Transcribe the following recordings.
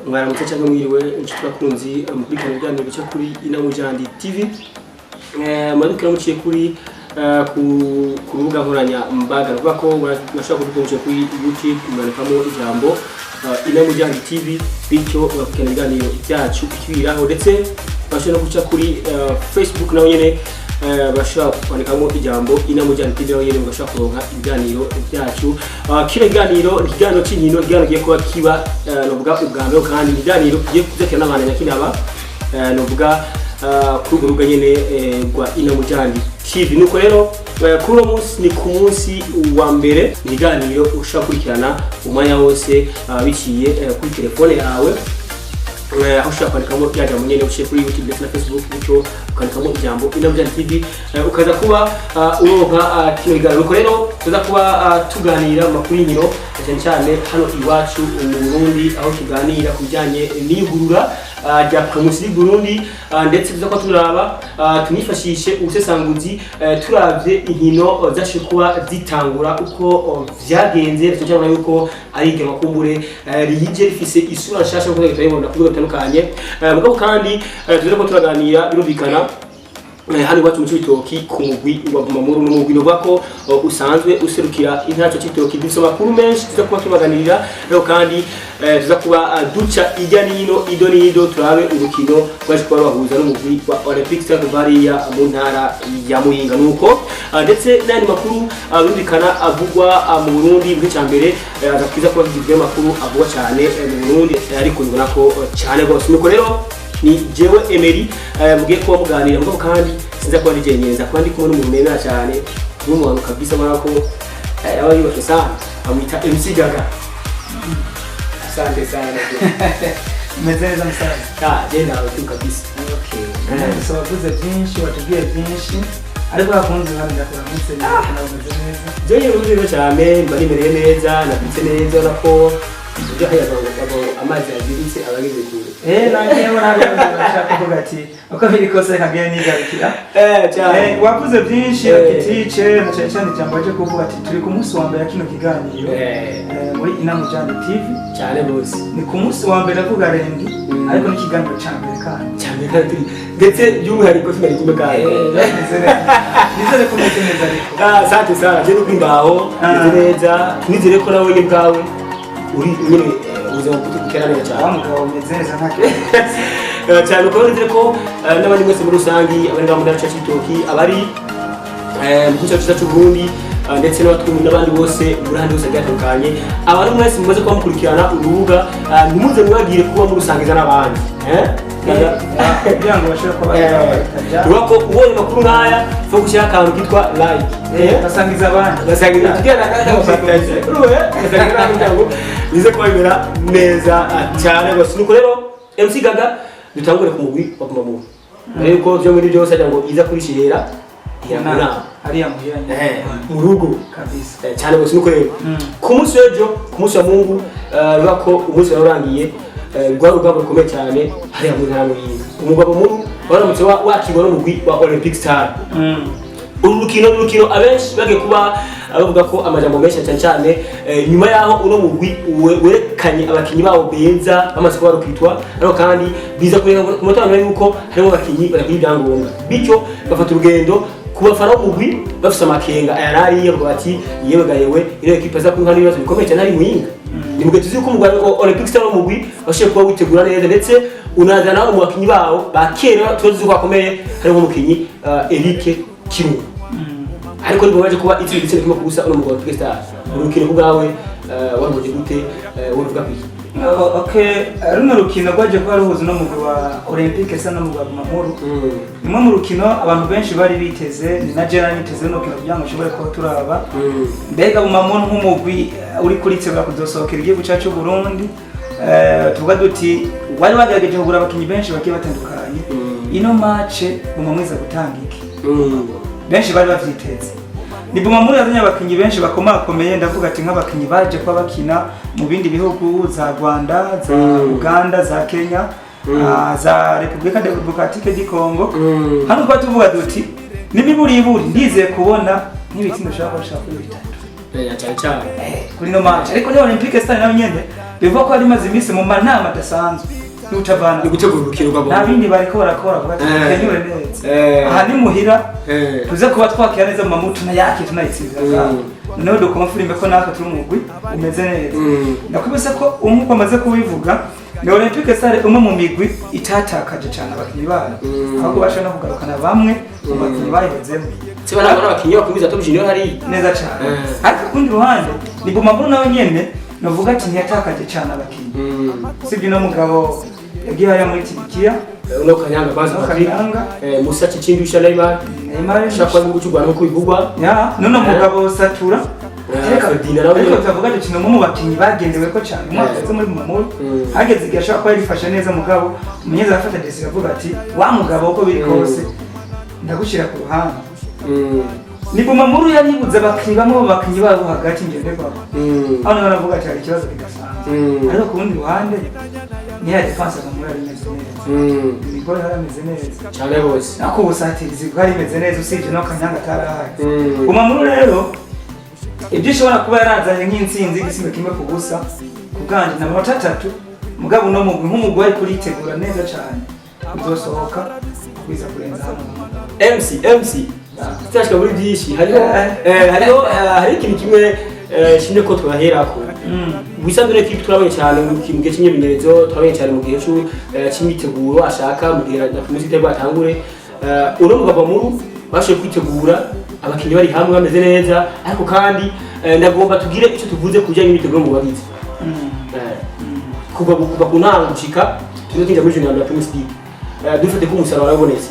mwaramutse cyangwa mwiriwe inshuti bakunzi mukurikirana ibiganiro bica kuri Inamujandi TV. Mwadukira muciye kuri ku rubuga nkoranyambaga ruvuga ko mwashobora kudukurikira kuri YouTube mwandikamo ijambo Inamujandi TV, bityo bakurikirana ibiganiro byacu ikibiraho, ndetse bashobora no guca kuri Facebook naho nyene bashobora kwandikamo ijambo Inamujandi TV naho nyene bashobora kuronka ibiganiro byacu. Kino kiganiro cy'inkino giye kuba kiba novuga ubwambere kandi ibiganiro kigiye kuzekana n'abana nyakinaba novuga kuri urubuga nyene rwa Inamujandi TV. Nuko rero kuri uno munsi ni ku munsi wa mbere ibiganiro ushaka kurikirana umwanya wose biciye kuri telefone yawe, aho ushaka kwandikamo ijambo nyene uciye kuri YouTube ndetse na Facebook, bityo ukandikamo ijambo Inamujandi TV ukaza kuba uronka kino kiganiro. Nuko rero tuza kuba tuganira amakuru y'inkino cyane hano iwacu mu Burundi, aho tuganira ku bijyanye n'ihurura rya Promotion y'u Burundi, ndetse tuza kuba turaba tunifashishe ubusesanguzi turavye inkino zashe kuba zitangura uko vyagenze, cyangwa yuko ari igema kumbure riyije rifise isura nshasha kuko turayibona ku bigo bitandukanye. Mugabo kandi tuza kuba turaganira birumvikana hano iwacu mu Cibitoki ku mugwi wa Bumamuru, n'umugwi novuga ko usanzwe userukira intara Cibitoki. Dufise amakuru menshi tuza kuba tubaganirira, rero kandi tuza kuba duca ijya nino ido nido turabe urukino rwaje kuba bahuza n'umugwi wa Olympic Stade Bariya mu ntara ya Muyinga. Nuko ndetse n'andi makuru birumvikana avugwa mu Burundi mu cyambere azakiza kuba gizwe amakuru avugwa cyane mu Burundi, ariko nibona ko cyane gose. Nuko rero ni jewe Emery mugiye kuba muganira, mugabo kandi sinza kuba nije nyenza kuba ndi kumwe n'umuntu mena cyane n'umuntu kabisa marako aba yibashe sana amwita MC Gaga. Asante sana mezeza msana jenda tu kabisa. Okay, so wavuze byinshi, watubwiye byinshi, ariko bakunze bamenya ko bamutse neza. Jewe urumwe cyane mbari mereye neza, nabitse neza nako ibyo hayabago amazi yagiritse abageze kure. Nanjye nashaka kuvuga ati uko biri kose kagiye nigarukira. Cyane wavuze byinshi akitice na cyane cyane baje kuvuga ati turi ku munsi wa mbere kino kiganiro muri Inamujandi TV. Cyane bose ni ku munsi wa mbere avuga rendi, ariko ni kiganiro cyambere kandi ndetse by'umwihariko tumere kimwe kandi nizere ko meze neza ariko asante sana je n'ubimbaho neza, nizere ko nawe bwawe uri nyine ubuzima bw'ukera neza cyane. Umugabo meze neza ntake cyane uko nizere ko n'abandi mwese muri rusangi abari mu ntara Cibitoki, abari mu gice cy'u Burundi ndetse n'abatwumva n'abandi bose muri handi hose gatandukanye, abantu mwese mumaze kuba mukurikirana urubuga, ntimuze mwagire kuba murusangiza n'abandi kugira ngo bashobore kuba bakajya ko ubonye amakuru nk'aya fo gushyira akantu kitwa like basangiza abandi basangiza tugenda n'abafataje basangiza ngo bize kwemera neza cyane gose. Nuko rero MC Gaga dutangure ku mugwi wa Bumamuru, ariko byo muri byose ajya ngo iza kurishirera iyamuna ari yamuyanye mu rugo kabisa cyane gose. Nuko rero ku munsi w'ejo, ku munsi wa Mungu, bako umunsi warangiye rwa rugamba rukomeye cyane hariya mu ntara Muyinga. Umugabo muri waramutse wakibona n'umugwi wa Olympic Stade. Urukino abenshi bagiye kuba bavuga ko amajambo menshi cyane nyuma yaho uno mugwi werekanye abakinyi bawo beza bamaze kuba rukitwa, ariko kandi biza kureka ku mutano yuko harimo abakinyi baragira ibyangombwa, bityo bafata urugendo kubafana umugwi bafite amakenga ayarari yavuga ati yewe gayewe ino equipe za kunkana ibibazo bikomeye cyane ari Muyinga. Ni mugihe tuzi ko umugwi wa Olympic Stade umugwi bashiye kuba witegura neza, ndetse unazana mu bakinyi bawo bakera tuzi ko bakomeye, harimo umukinyi Eric Kimu, ariko nibo baje kuba itiri gitsene kimwe kugusa uno mugwi wa Olympic Stade. Urukino kubwawe warugoje gute woruvuga kwiki? Okay, runo rukino rwaje kuba ruhuza no mugwi wa Olympic Stade no mugwi wa Bumamuru. Nimwe mu rukino abantu benshi bari biteze, ni na Gerard niteze no kino kugira ngo ashobore kuba turaba mbega Bumamuru nk'umugwi uri kuritsebwa kuzosohokera igihugu cyacu Burundi. Tuvuga duti wari bagerageje kugura abakinyi benshi bakiye batandukanye, ino match Bumamuru iza gutanga iki benshi bari bavyiteze. Ni Bumamuru yazanye abakinyi benshi bakomakomeye, ndavuga ati nk'abakinyi baje kwa bakina mu bindi bihugu za Rwanda, za Uganda, za Kenya, za Republika Demokratike du Congo. Hano kwa tuvuga duti nibiburi ndize kubona nk'ibitindo shaka kuri bitatu cyane kuri no match, ariko ni Olympic Stade nayo nyende bivuga ko ari maze iminsi mu manama adasanzwe n'utavana ni gutegura urukino rwabo nta bindi bariko barakora vuga ati kenyure neza aha ni muhira tuze kuba twakira neza mu mamutu na yake tunayitsinda noneho dukomfirime ko natwe turi umugwi umeze neza nakubise ko umwe amaze kubivuga ni Olympique Stars umwe mu migwi itatakaje cyane abakinyi bayo ahubwo basha no kugarukana bamwe mu bakinyi bayihozemo sibana abakinyi bakomeza top junior hari neza cyane ariko kundi ruhande ni Bumamuru nawe nyene navuga ati ntiyatakaje cyane abakinyi sibyo no mugabo yagiye haya muri Turikiya uno Kanyanga bazi Kanyanga Musa Cicindusha Neymar shakwa mu gucugwa no kubivugwa none mugabo Satura ariko tuvuga ati kino mu bakinyi bagendewe ko cyane umwaka muri Bumamuru hageze igihe ashaka ko yarifashe neza mugabo umunyeza afata decision avuga ati wa mugabo uko biri kose ndagushira ku ruhande ni Bumamuru yaribuze abakinyi bamwe bakinyi babo hagati ngende babo hano baravuga ati hari ikibazo kidasanzwe ariko ku rundi ruhande ni ya defense Bumamuru ari meze neza Nikora harameze neza cyane bose nako ubusatirizi bwari meze neza usije no Kanyanga atarahaye Bumamuru rero ibyo ishobora kuba yarazanye nk'intsinzi igisimbe kimwe ku busa kubwanje na manota 3 mugabo no mugwi nk'umugwi ari kuritegura neza cyane uzosohoka kwiza kurenza hano MC tutashika muri byinshi hari ikintu kimwe shinde ko twaherako wisanzwe equipe turabonye cyane mu gihe cy'imyimenyerezo turabonye cyane mu gihe cy'imiteguro ashaka mu gihe atumuzite batangure uno mugabo Bumamuru bashe kwitegura abakinyi bari hamwe bameze neza ariko kandi ndagomba tugire icyo tuvuze kujyanye n'imiteguro mu bagize kuva kunanga gushika tuzotinja muri junior Premier League dufite ko umusaruro warabonetse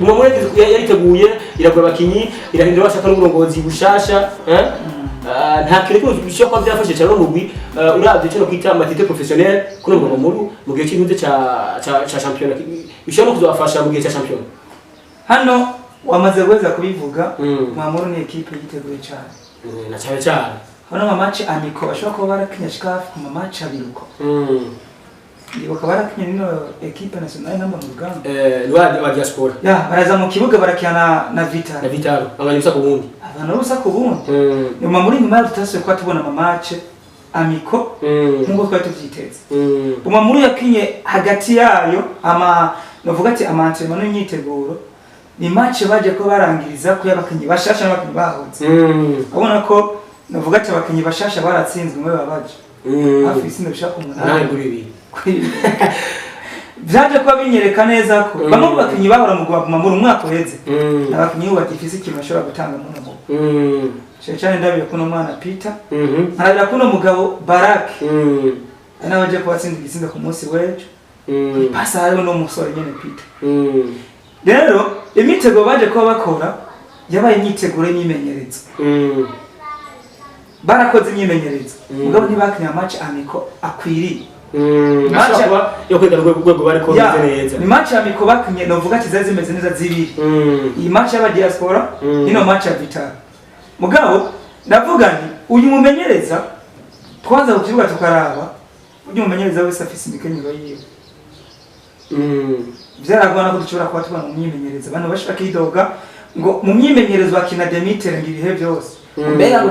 Bumamuru yariteguye iragura abakinyi irahindura bashaka n'uburongozi bushasha nta kintu cyo kwa byafashe cyane mu mugwi uravye cyo kwita matite professionnel kuno Bumamuru mu gihe cy'intuze ca championnat bishobora kuzafasha mu gihe cya championnat hano wamaze gweza kubivuga Bumamuru ni equipe yiteguye cyane na cyane hano mu match amiko bashobora kuba barakinya shikafu mu match abiruko ndibuka barakinya nino equipe nationale namba mu Ruganda wa diaspora baraza mu kibuga barakiana na Vital abanyusa ku bundi abantu rusa ku bundi Bumamuru nyuma yo tutase kwa tubona mu match amiko nkuko twari tuvyiteze Bumamuru yakinye hagati yayo navuga ati entraînement n'imyiteguro ni match baje ko barangiriza ko yabakinyi bashasha n'abakinyi bahutse abona ko navuga ati abakinyi bashasha baratsinzwe mwe babaje hafi isinde bishaka umunani byaje ko binyereka neza ko bamwe mu bakinyi bahora mu Bumamuru umwaka uheze abakinyi batifise ikintu bashobora gutanga mu nabo cyane ndabiye kuno mwana Peter arabira kuno mugabo Barak anabaje ko atsinda igisinda ku munsi w'ejo pasa hariho no musore nyene Peter rero imitego baje ko bakora yabaye imyiteguro y'imyimenyerezo barakoze imyimenyerezo mugabo ntibakinya match amiko akwiriye match yo kwega rwego bari ko neza ni match amiko bakinye novuga ati zazi zimeze neza zibiri iyi match y'aba diaspora ino match ya Vital mugabo ndavuga nti uyu mumenyereza twaza kukibuga tukaraba uyu mumenyereza wese afise imikenyero yiwe byaragwana ko dushobora kuba tubona mu myimenyerezo abantu bashaka kidoga ngo mu myimenyerezo bakina Demeter ngibihe byose mbega ngo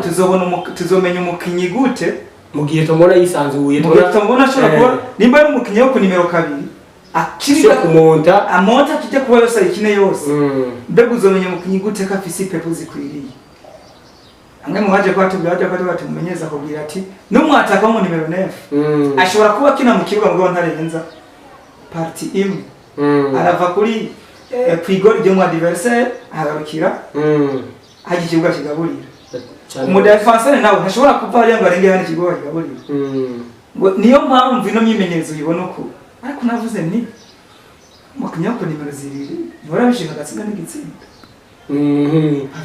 tuzomenya umukinyi gute mu gihe tomona yisanzuye tomona ashobora kuba nimba ari umukinyi wo ku nimero 2 akiriga kumonta amonta kijya kuba yose ikine yose mbega uzomenya umukinyi gute ka afise pepo zikwiriye amwe mu baje kwatubwira ko batumenyeza kubwira ati n'umwataka mu nimero 9 ashobora kuba kina mu kibuga ngo ntarenza parti imwe arava kuri kwigora ryo mu adversaire agarukira haje ikibuga kigaburira mu defenseur nawe ntashobora kuva ari ngo arenge hano ikibuga kigaburira niyo mpamvu ino myimenyerezo yibona uko ariko navuze ni mukinya ko nimero 2 bora bishinga gatsinda n'igitsinda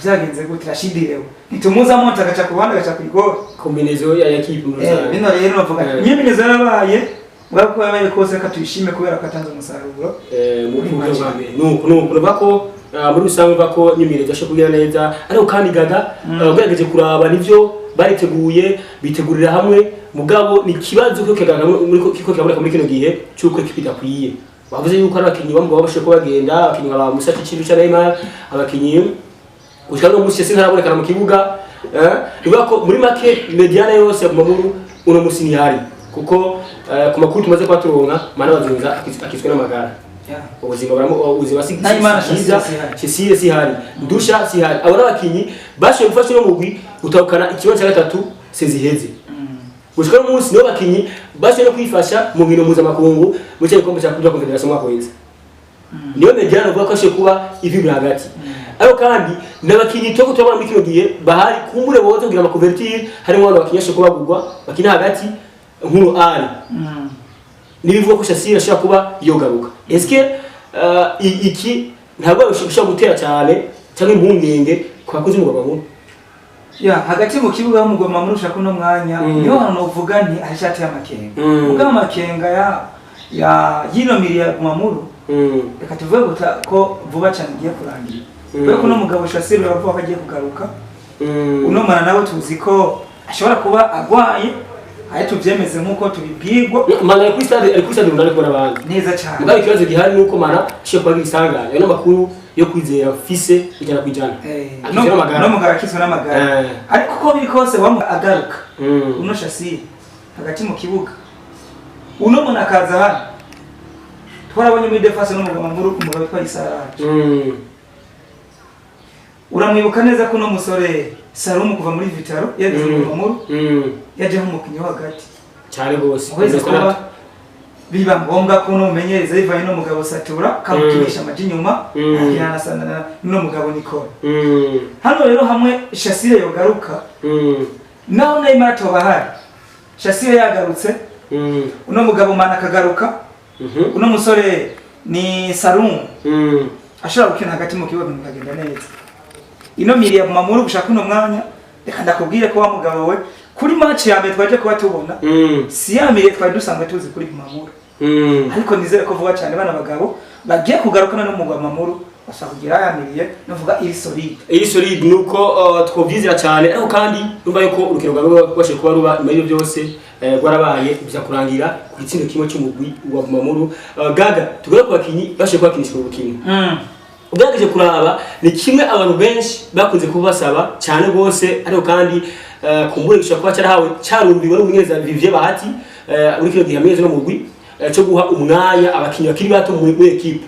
byagenze gute rashidirewe nitumuza monta gacha kubanda gacha kwigora combinaison ya equipe mu rusange bino rero bavuga imyimenyerezo yarabaye bako yabaye kose katwishime kubera katanze umusaruro nuko bako muri rusange bako nyimireza sho kugira neza ariko kandi gaga ugerageje kuraba nivyo bariteguye bitegurira hamwe mugabo ni kibazo cyo kegaga muri kiko cyabura muri kino gihe cyuko kipita kwiye bavuze yuko ari abakinyi bamwe babashe ko bagenda abakinyi aba Musa Cicindusha Neymar abakinyi ushaka no musese ntaraboneka mu kibuga bako muri make mediane yose ya Bumamuru uno musini hari kuko ku makuru tumaze kuba turonka mana bazunza akizwe n'amagara ubuzima ubuzima Shassir sihari Ndusha sihari abo n'abakinyi bashoboye gufasha no mugwi utahukana ikibazo cya gatatu seziheze gushika n'umunsi no bakinyi bashoboye kwifasha mu bino mpuzamakungu mu cyo gikombe cya Confederation mwaka wese niyo mediano vuga ko ashe kuba ivi hagati ariko kandi n'abakinyi toko turabona muri kino gihe bahari kumbure boze kugira amakonvertir harimo abantu bakinyashe kuba bagurwa bakina hagati nkuru ari nibivuga ko Shassir ashaka kuba yogaruka eske iki ntabwo bishobora gutera cyane cyangwa impungenge kwakoze umugwa mu hagati mu kibuga y'umugoma murusha kuno mwanya niho hano uvuga nti arishati y'amakenga ubwo amakenga ya yino miri ya Gumamuru reka tuvuge ko vuba cyane igiye kurangira kubera ko no mugabo Shassir yavuga ko agiye kugaruka uno mwana nawe tuzi ko ashobora kuba agwaye aye tuvyemeze nkuko tubibwirwa mana ari kuri stade runani kubona abandi neza cyane ubwo ikibazo gihari nuko mana cyo kwa gisanganya yo makuru yo kwizera fise ijana kwijana no mugabo akizwe n'amagara ariko ko biri kose agaruka uno Shassir hagati mu kibuga uno mwana akaza hano twarabonye muri defense no mugabo witwa Isaraje uramwibuka neza ko no musore Salum kuva muri Vitaro yagize Gumamuru yaje nk'umukinyi hagati cyane gose biba ngombwa ko no menyereza ivanye no mugabo Satura kamukinisha amaji nyuma akirana sana no mugabo Nicole hano rero hamwe Shassir yogaruka naho Neymar tobahari Shassir yagarutse uno mugabo mana kagaruka uno musore ni Salum ashobora gukina hagati mu kibuga mukagenda neza ino miri ya Gumamuru gushaka uno mwanya reka ndakubwire ko wa mugabo we kuri match ya mbere twaje kuba tubona si ya miri twari dusanga tuzi kuri Gumamuru ariko nizere ko vuba cyane bana bagabo bagiye kugarukana no Gumamuru bashaka kugira ya miriye navuga iri solide nuko twovyizira cyane ariko kandi numva yuko urukero rwawe rwashe kuba ruba imari byose gwarabaye bya kurangira ku gitsino kimwe cy'umugwi wa Gumamuru gaga tugere ku bakinyi bashe kwakinishwa urukino ugageje kuraba ni kimwe abantu benshi bakunze kubasaba cyane gose ariko kandi kumburisha kuba cyarahawe cyarumbiwe n'umunyeza Vivier Bahati muri kino gihe ameze no mugwi cyo guha umwanya abakinyi bakiri bato muri equipe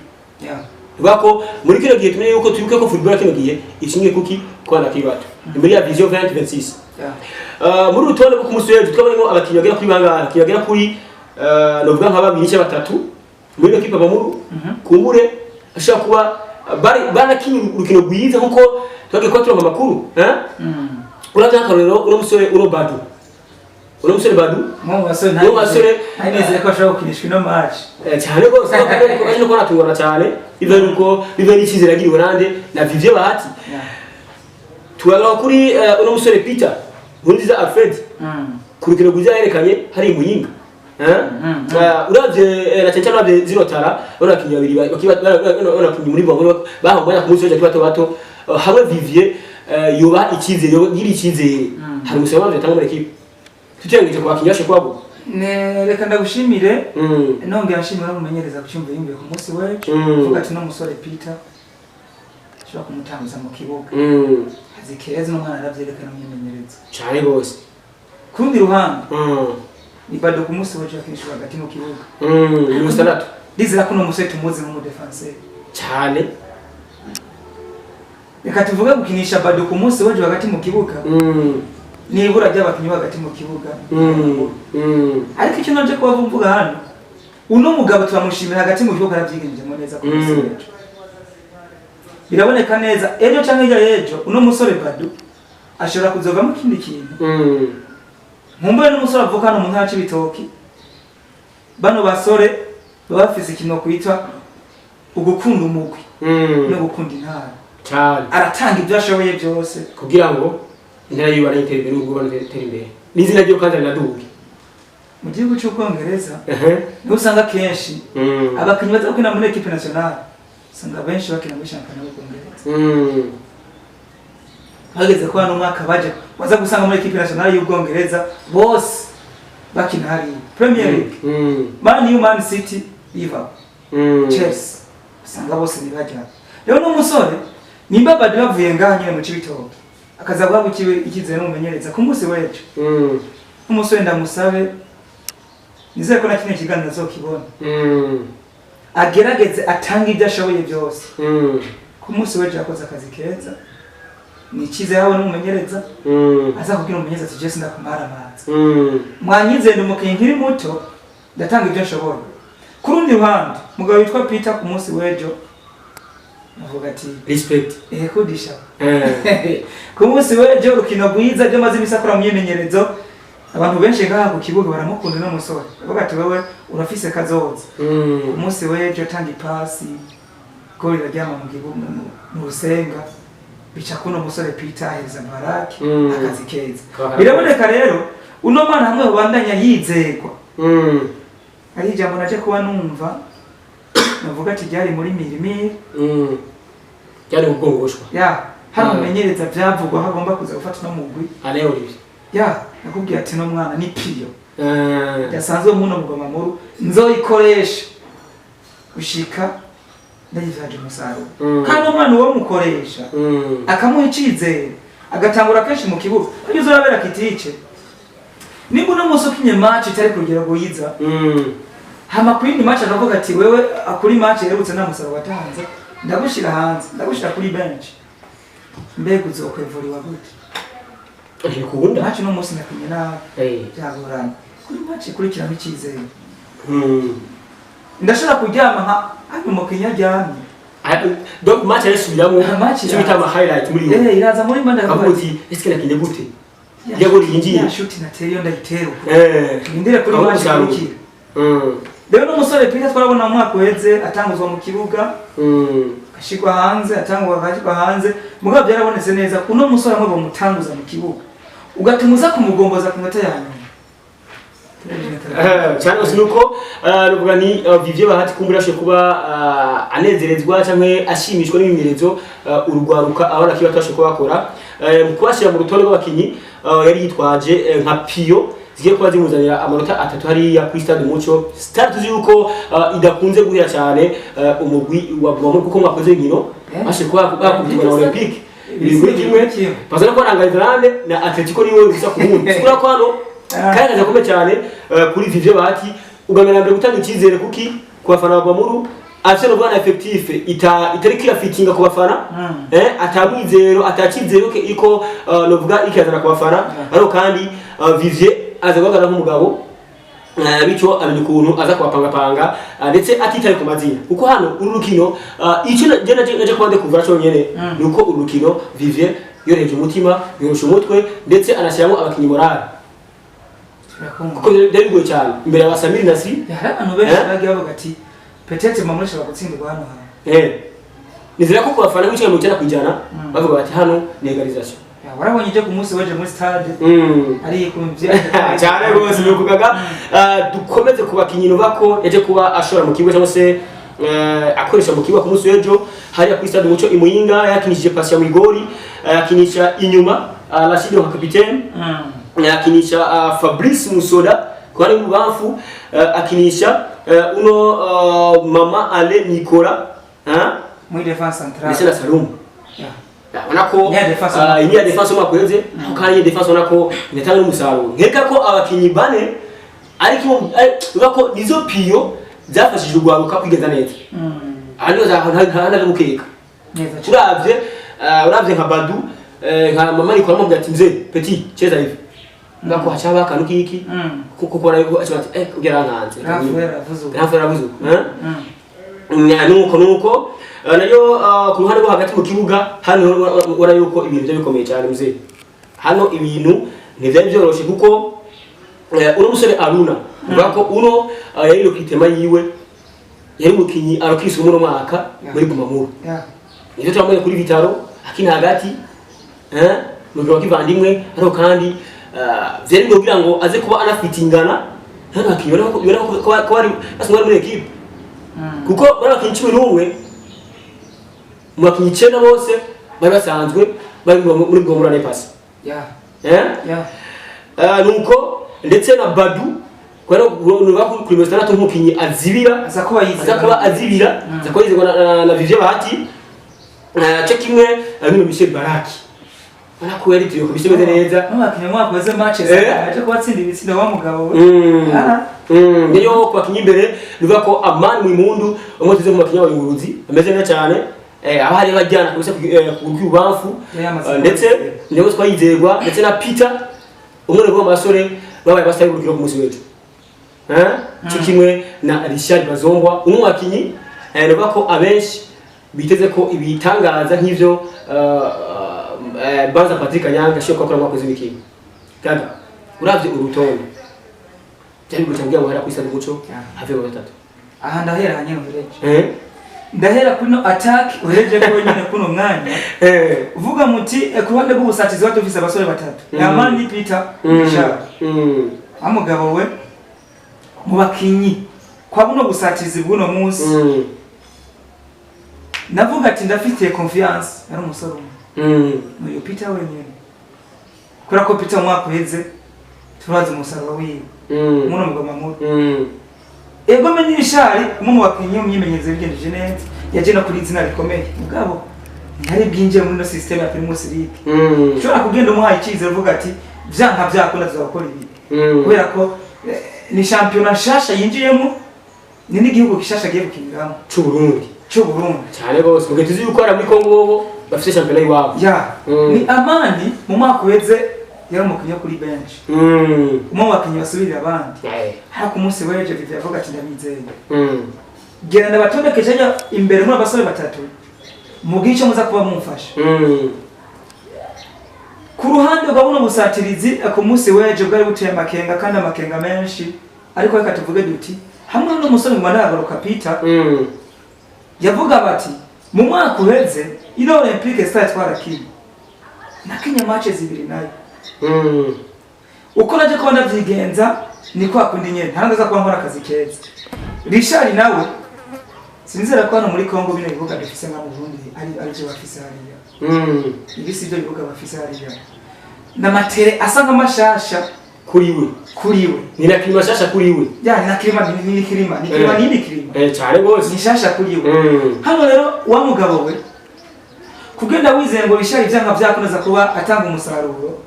bako muri kino gihe tumenye yuko twibuke ko football kino gihe ikinye kuki kwana kibato imbere ya Vision 2026 muri rutonde ko kumusuyeje twabonemo abakinyi bagera kuri bangana kiyagera kuri novuga nka babiri cyangwa batatu muri equipe Gumamuru kumbure ashaka kuba barakinye urukino rwiza nkuko twage ko turonka makuru uraza akarero umusore Badu mu basore neza ko ashaka gukinishwa ino match cyane gose ko baje no natungora cyane bive n'ikizera giriwe nande na Vivier Bahati tuwala kuri umusore Peter Nkundiza Alfred ku rukino rwiza yerekanye hari Muyinga uravye na cyane uravye zero tara urakinyi babiri barakinyi muri Gumamuru bahambanya ku musoje kibato bato hamwe Vivier yoba ikizere yiri ikizere hari umusore wavye tanga muri equipe tutengeje kwa kinyashe kwabo reka ndagushimire nongera nshimira umumenyereza kucyumva yimbe ku munsi weje vuga ati no musore Peter shaka kumutambuza mu kibuga azikeza no mwana aravyerekana umumenyereza cyane gose kundi ruhande ni bado ku munsi weje akinishwa hagati mu kibuga ni mustalatu dizira kuno musore tumuzi mu defense cyane reka tuvuge gukinisha bado ku munsi weje hagati mu kibuga nibura ry'abakinyi hagati mu kibuga ariko icyo naje kuba mvuga hano uno mugabo turamushimira hagati mu kibuga aravyigenjemo neza ku munsi weje biraboneka neza ejo cyangwa ejo uno musore Badu ashobora kuzovamo kindi kintu Mumbere n'umusore avuka hano mu ntara y'Ibitoki bano basore bafise ikintu kwitwa ugukunda umugwi no gukunda intara cyane aratanga ibyo ashoboye byose kugira ngo intara yiwe arayitera imbere n'ubwo banatera imbere n'izina ryo kandi rinaduga mu gihugu cy'Ubwongereza niho usanga kenshi abakinyi baza gukina muri equipe nationale usanga benshi bakina muri shampiyona y'Ubwongereza hageze ko hano umwaka baje waza gusanga muri equipe nationale y'Ubwongereza bose bakina hari Premier League Man U, Man City, Liverpool, Chelsea usanga bose nibajya rero n'umusore nimba Badu bavuye ngaha nyine mu Cibitoke akaza guhabwa ikizere n'umumenyereza ku munsi wejo umusore ndamusabe nizere ko na kino kiganiro azokibona agerageze atanga ibyo ashoboye byose ku munsi w'ejo yakoze akazi keza ni ikize yawe n'umumenyereza aza kubwira umumenyereza ati Jesse ndakumara amazi mwanyizeye umukinnyi nkiri muto ndatanga ibyo nshoboye ku rundi ruhande mugabo witwa Peter ku munsi w'ejo avuga ati respect kudisha ku munsi w'ejo rukino rwiza byo maze imisakura mu myimenyerezo abantu benshi ngaha ku kibuga baramukunda no musore bavuga ati wewe urafise kazoza ku munsi w'ejo tanga ipasi goli rajyama mu kibuga mu rusenga bica kuno musore Peter aheza Baraki akazi keza biraboneka rero uno mwana hamwe ubandanya yizegwa ari ijambo naje kuba numva navuga ati ryari muri mirimiri cyane gukongoshwa hano menyereza byavugwa hagomba kuza gufata no mugwi aneori nakubwiye ati no mwana ni piyo yasanzwe muno mugoma muru nzoyikoresha ushika ndayizaje umusaruro kandi umwana uwo mukoresha akamuha icizere agatangura kenshi mu kibuga ageze urabera kitice nimba uno munsi ukinye match itari kugira ngo yiza hama kuri match aravuga ati wewe akuri match yerutse nta musaruro watanze ndagushira hanze ndagushira kuri bench mbega uzokwevuriwa gute Ntikunda match no munsi nakinye na byagoranye kuri match kurikirana icizere ndashaka kuryama hano mu Kenya ryamye donc match yasubiramo cyita ama highlight muri yo iraza muri manda kavuti eske nakinye gute yagori yinjiye shoot na teriyo ndayitero indire kuri match kurikira rero no musore Peter twarabona mu mwaka weze atanguzwa mu kibuga ashikwa hanze atangwa hanze mugabo byarabonetse neza uno musore amwe bamutanguza mu kibuga ugatumuza kumugomboza ku ngata yanyu cyane nuko ruvuga ni Vivier Bahati kumburashe kuba anezerezwa cyangwa ashimishwa n'imimerezo urugwaruka abana kiba twashe kubakora mu kubashira mu rutonde rw'abakinyi yari yitwaje nka Pio zigiye kuba zimuzanira amanota atatu hariya kuri Stade Muco. Stade tuzi yuko idakunze guhera cyane umugwi wa Bwamo kuko mwakoze nkino bashe kuba bakubitwa na Olympique ibigwi kimwe bazana ko Rangairande na Atletico niwe bisa ku mundi sikura ko hano kandi gakomeye cyane kuri Vivier Bahati ugamera mbere gutanga ikizere kuki ku bafana ba Bwamuru afite n'ubwana effectif itari kiyafitinga ku bafana atamwizero atakizero ke iko novuga ikazana ku bafana ariko kandi Vivier aza guhagarara nk'umugabo bityo amenya ukuntu aza kubapanga ndetse atitaye ku mazina kuko hano uru rukino icyo naje kwande kuvura cyo nyene nuko uru rukino Vivier yoreje umutima yorosha umutwe ndetse anashyiramo abakinyi morale kuko bigoye cyane imbere ya Samir Nasri abantu benshi bagiye bavuga ati peut-être mamurisha bagutsindirwa hano nizera ko kubafana w'icyana mu cyana kujyana bavuga bati hano ni egalisation warabonye je ku munsi waje muri stade ari kumvye cyane rwose bivugaga dukomeze kubakinyino bako yaje kuba ashora mu kibuga cyangwa se akoresha mu kibuga ku munsi w'ejo hari kuri Stade Muco imuyinga yakinishije pasi ya Mwigori yakinisha inyuma Rashid nka capitaine yakinisha Fabrice Musoda kwari mu bafu akinisha uno mama Ale Nicola muri defense centrale Misela Salum Wanako inya defense makweze kandi defense wanako inatanga umusaruro nkeka ko abakinyi bane ariko ubako nizo Pio zafashije urwaruka kwigeza neza ariyo za hana gukeka uravye nka Badu nka mama ni kwa mubya ati mzee petit cheza hivi ngako hachaba kanu kiki kuko kora yuko ati kugera nkanze rafera vuzu nuko nayo ku ruhande rwo hagati mu kibuga hano wara yuko ibintu byo bikomeye cyane mzee hano ibintu ntivyari byoroshe kuko uno musore Aruna ngako uno yari lokitema yiwe yari mukinyi arokise mu mwaka muri Gumamuru ivyo twambaye kuri Vitaro akina hagati nubwo bakivandimwe ariko kandi vyari kugira ngo aze kuba anafitingana hano akiyora ko ari asungwa muri equipe kuko barakinyi 11 mwakinyi 9 bose bari basanzwe bari muri Gomora Nepasi nuko ndetse na Badu kwero nuko kuri Mestana nk'umukinyi azibira azakuba azibira zakoze na Vivier Bahati cyo kimwe n'uno Michel Baraki Urako yari turiyo kubishyimeze neza. N'abakinnyi mwakoze matches aje kubatsinda ibitsinda wa mugabo we. Niyo kwakinnyi imbere bivuga ko Amani Mwimundu umutize mu bakinnyi b'Uburundi ameze neza cyane. Abari bajyana kubisa ku rw'ubamfu ndetse niyo twayizegwa ndetse na Peter umwe mu basore babaye basaye urukiro ku musi wetu. Kimwe na Richard Bazongwa umwe wakinnyi bivuga ko abenshi biteze ko ibitangaza nk'ivyo Banza Patrick Kanyanga shoko akora mwakoze imikino. Kaga uravye urutonde. Cyari gutangira ngo hera kwisa n'umuco have wa gatatu. Aha ndahera nyene ureje. Ndahera kuno attack ureje ko nyene kuno mwanya. Uvuga muti ku ruhande rw'ubusatizi wato ufise abasore batatu. Amani Peter Richard. Amugabo we mu bakinyi kwa buno busatizi bw'uno munsi. Navuga ati ndafitiye confiance ari umusore umwe. Uyu Peter wenyine. Kura ko Peter mwaka uheze turazi umusaruro wiwe. Muno mugoma muto. Ego menye Richard mu bakinyi umyimenyerezo bigendeje neza. Yagena kuri izina rikomeye. Mugabo ntari bwinje muri no system ya Primus League. Shora kugenda umuhaye icyizere uvuga ati vyanka vyakunda tuzakora ibi. Kubera ko ni championnat shasha yinjiyemo ni n'igihugu gishasha giye gukiniramo cy'u Burundi. Cyane gose mugihe tuzi yuko ara muri Kongo bobo bafite championnat iwabo. Ni Amani mu mwaka weze yari umukinnyi kuri bench. Mu bakinnyi basubirira abandi. Hari ku munsi weje Vivi yavuga ati ndamizeye. Genda batondeke imbere muri abasore batatu. Mu gice muza kuba mumfasha. Ku ruhande rwa buno busatirizi ku munsi weje bwari buteye amakenga kandi amakenga menshi ariko reka tuvuge duti hamwe n'umusore mu ndagaruka Peter yavuga bati mu mwaka uheze ino Olympique Stars twarakini nakinye matches zibiri nayo uko naje ko ndavyigenza niko akundi nyene ntangaza ko nkora akazi keza. Richard nawe sinzera ko hano muri Kongo bino bivuga dufise nka mu Burundi ari je bafise hariya ibisi byo bivuga bafise hariya na matere asa nk'amashasha kuri we ni na kirima shasha kuri we na kirima ni kirima cyane gose ni shasha kuri we. Hano rero wa mugabo we kugenda wizeye ngo Richard ivyanka vyakomeza kuba atanga umusaruro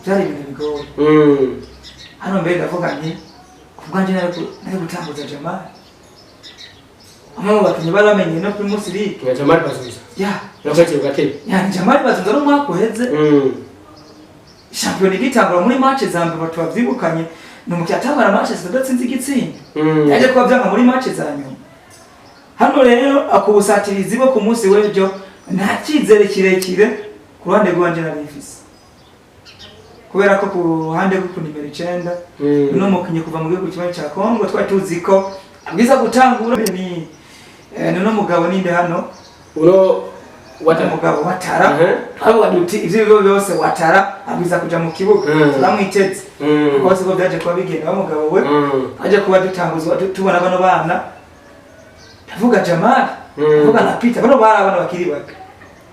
byari ibintu bigoye. Hano mbere ndavuga nti kubwanje nari gutambuza Jamal amwe bakinyi baramenye no Primus League Jamal Bazunza nakati ugate Jamal Bazunza no mwaka uheze champion igitangura muri match za mbere batwavyibukanye no mukyatangara match zidatsinze igitsinda yaje kwa vyanga muri match za nyuma. Hano rero akubusatirizi bo ku munsi wejo nta kizere kirekire ku ruhande rwanje narifise kubera ko ku ruhande rwo nimero 9 no mukinye kuva mu gihugu kimwe cya Kongo twari tuzi ko abwiza gutangura ni no mugabo ninde hano uno mugabo watara abo waduti ivyo byose watara abwiza kuja mu kibuga turamwiteze bose ko byaje kuba bigenda wa mugabo we aje kuba dutanguzwa tubona bano bana ndavuga Jamal ndavuga na Peter bano bari abana bakiri bake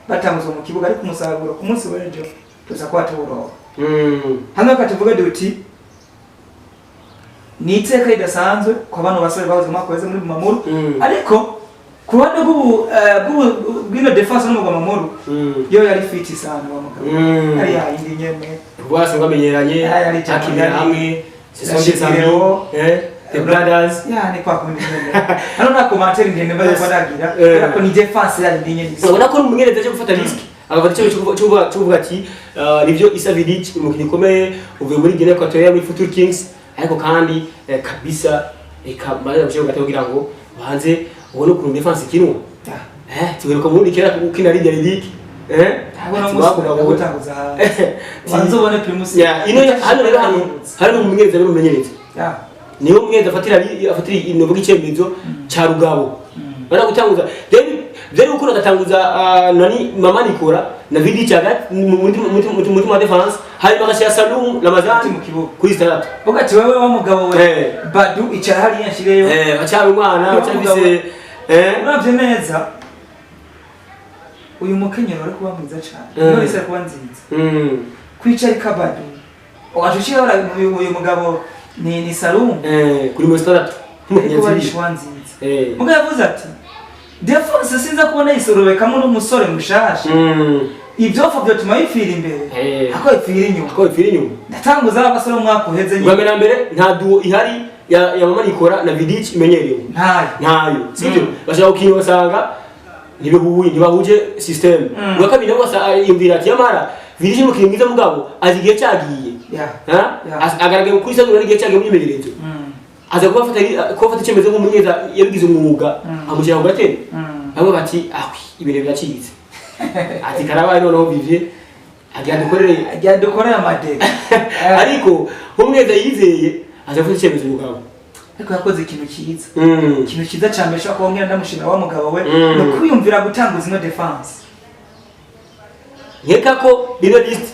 batanguzwa mu kibuga ariko umusaruro ku munsi w'ejo tuza kwa tuburo hano katuvuga duti ni iteka idasanzwe kwa bano basore bahoze mwakoze muri Mamuru ariko ku ruhande bw'ino defense no mu Mamuru yo yari fit sana wa mugabo ari yindi nyene rwase ngamenyeranye akimira hamwe sisonje zambo the brothers ni kwa kundi nyene hano na commentaire ngende mbaye kwadagira ariko ni defense yari ndi nyene ubona ko umumenyereza cyo gufata risk agafata cyo cyuvuga ati nivyo Issa Vidic umukinnyi ukomeye uvuye muri Guinea Equatorial muri Future Kings ariko kandi kabisa ekamaze cyo kugira ngo banze ubone ukuntu defense kinwa tugeruka muri kera kukina Liga League abona musko gutanguza banze ubone Primus ino hano rero hari umumenyereza n'umumenyereza niyo mweza afatira inovuga icyemezo cya Rugabo bana gutanguza rero uko nagatanguza nani mama Nikora na Vidi cyagat mutima defense hari magashya Salum Ramazan mu kibuga kuri start bogati wewe wa mugabo we Badu icara hari yanshireyo acyari umwana cyabise uravye neza uyu mukenyero ari kuba mwiza cyane none se kuba nziza kwicara ikabadu wajushira uyu mugabo ni Salum kuri mu start kuba shwanziza mugabo yavuze ati defense sinza kubona isorobekamo n'umusore mushasha ivyofa vyotuma yifira imbere ako yifira inyuma ndatanguza abasore umwaka uheze nyine bwa mbere nta duo ihari ya Mama Nikora na Vidic imenyerewe ntayo sivyo bashaka ukintu basanga ntibahuje system bwa kabiri nabo yumvira ati yamara Vidic n'umukinyi mwiza mugabo azigiye cyagiye agaragaye kuri sano n'igihe cyagiye mu myimenyerezo aza kubafata icyemezo nk'umunyeza yabigize umwuga amushyira ku gatebe bamwe bati ibintu biracitse ati karabaye noneho Vivier agiye dukorera amadega ariko umweza yizeye aza gufata icyemezo mugabo ariko yakoze ikintu cyiza cyane ashaka kongera ndamushimira wa mugabo we no kwiyumvira gutanguza ino defense nkeka ko bino list